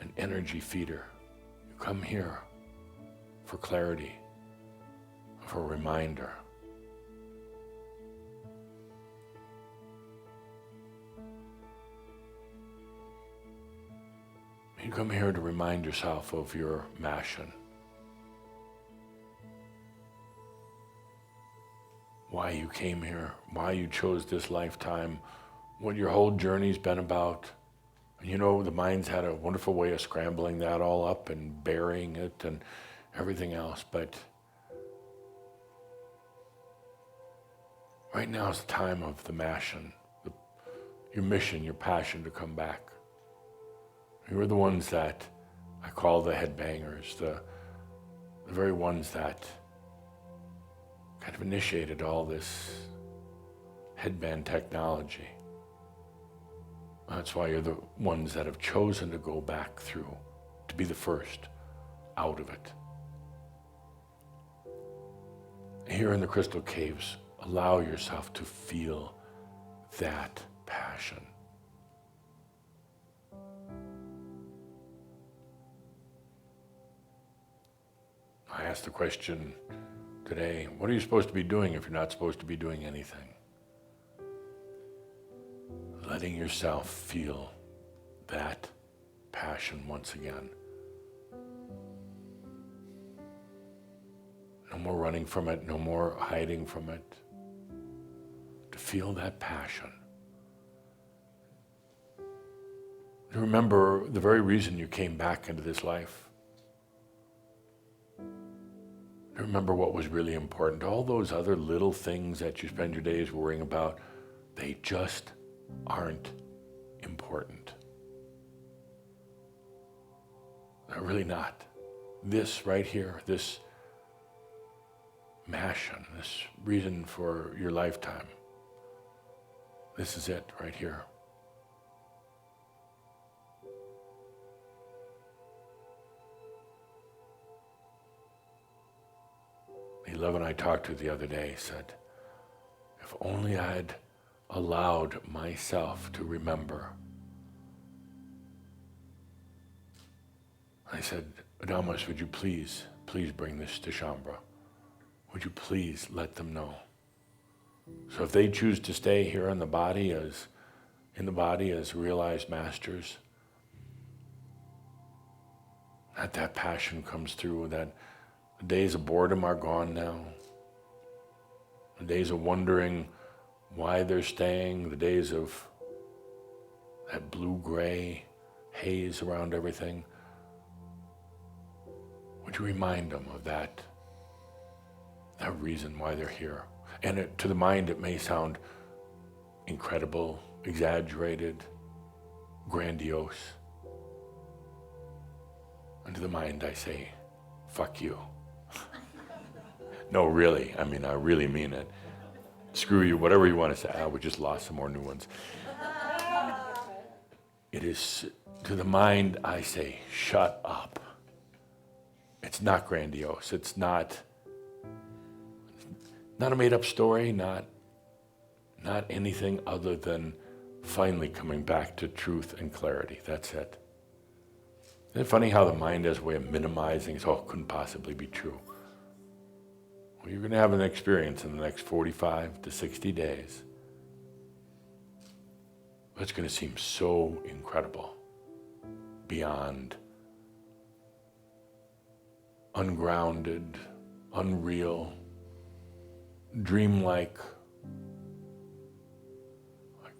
an energy feeder. You come here for clarity, for a reminder. You come here to remind yourself of your Massion. Why you came here, why you chose this lifetime, what your whole journey's been about. And you know, the mind's had a wonderful way of scrambling that all up and burying it and everything else, but Right now is the time of the Massion, your mission, your passion to come back. You are the ones that I call the headbangers, the very ones that kind of initiated all this headband technology. That's why you're the ones that have chosen to go back through, to be the first out of it. Here in the crystal caves, allow yourself to feel that passion. I asked the question today, what are you supposed to be doing if you're not supposed to be doing anything? Letting yourself feel that passion once again. No more running from it, no more hiding from it. To feel that passion. To remember the very reason you came back into this life. To remember what was really important. All those other little things that you spend your days worrying about, they just aren't important. They're really not. This right here, this Massion, this reason for your lifetime, this is it right here. The 11 I talked to the other day said, if only I'd allowed myself to remember. I said, Adamus, would you please bring this to Shaumbra? Would you please let them know? So if they choose to stay here in the body as realized masters, that passion comes through, that the days of boredom are gone now. The days of wondering why they're staying, the days of that blue-gray haze around everything. Would you remind them of that reason why they're here? And to the mind it may sound incredible, exaggerated, grandiose. And to the mind I say, fuck you. No, really, I mean, I really mean it. Screw you, whatever you want to say. We just lost some more new ones. It is, to the mind I say, shut up. It's not grandiose. It's not a made-up story, not anything other than finally coming back to truth and clarity. That's it. Isn't it funny how the mind has a way of minimizing? It couldn't possibly be true. Well, you're going to have an experience in the next 45 to 60 days. It's going to seem so incredible, beyond ungrounded, unreal, dreamlike, like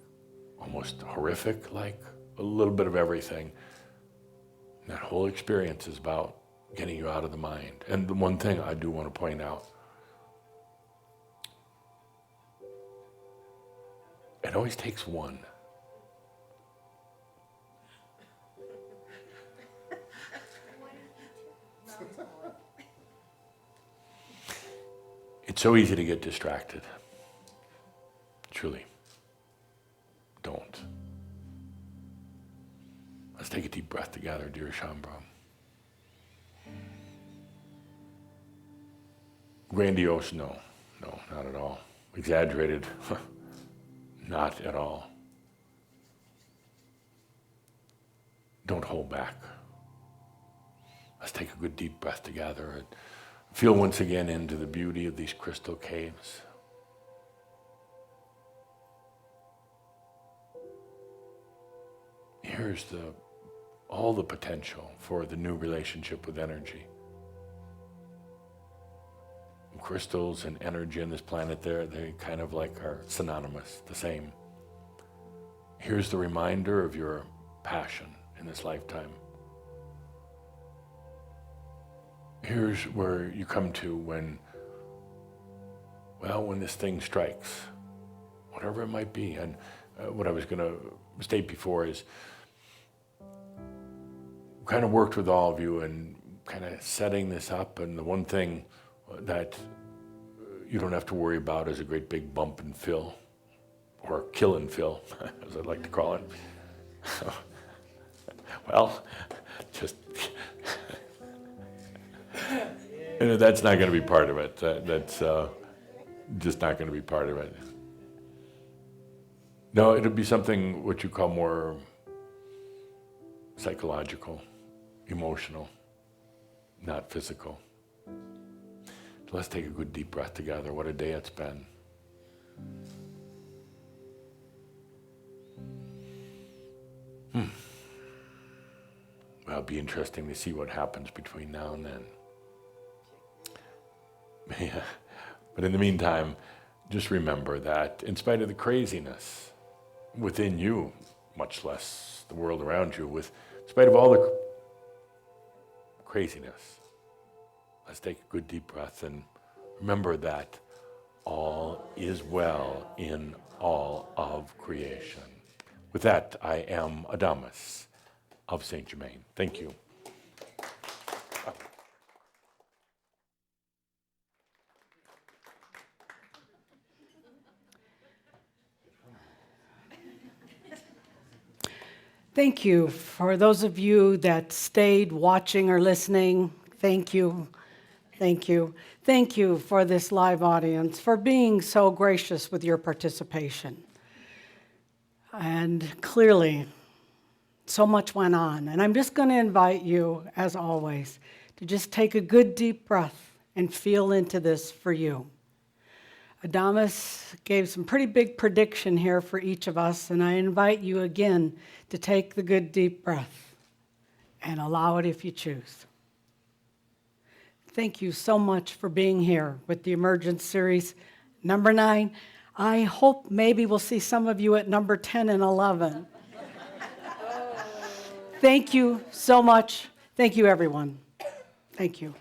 almost horrific, like a little bit of everything. That whole experience is about getting you out of the mind. And the one thing I do want to point out, it always takes one. It's so easy to get distracted. Truly. Don't. Let's take a deep breath together, dear Shaumbra. Grandiose, no, not at all. Exaggerated, not at all. Don't hold back. Let's take a good deep breath together and feel once again into the beauty of these crystal caves. Here's all the potential for the new relationship with energy. Crystals and energy on this planet, they kind of like are synonymous, the same. Here's the reminder of your passion in this lifetime. Here's where you come to when this thing strikes, whatever it might be. And what I was going to state before is kind of worked with all of you and kind of setting this up. And the one thing that you don't have to worry about is a great big bump and fill, or kill and fill, as I'd like to call it. Well, just that's not going to be part of it. That's just not going to be part of it. No, it'll be something what you call more psychological, emotional, not physical. So let's take a good deep breath together. What a day it's been. Well, it'll be interesting to see what happens between now and then. Yeah. But in the meantime, just remember that in spite of the craziness within you, much less the world around you, in spite of all the craziness, let's take a good deep breath and remember that all is well in all of creation. With that, I am Adamus of Saint Germain. Thank you. Thank you. For those of you that stayed watching or listening, thank you. Thank you. Thank you for this live audience, for being so gracious with your participation. And clearly, so much went on. And I'm just going to invite you, as always, to just take a good deep breath and feel into this for you. Adamus gave some pretty big prediction here for each of us, and I invite you again to take the good deep breath and allow it if you choose. Thank you so much for being here with the Emergence series, number 9. I hope maybe we'll see some of you at number 10 and 11. Thank you so much. Thank you, everyone. Thank you.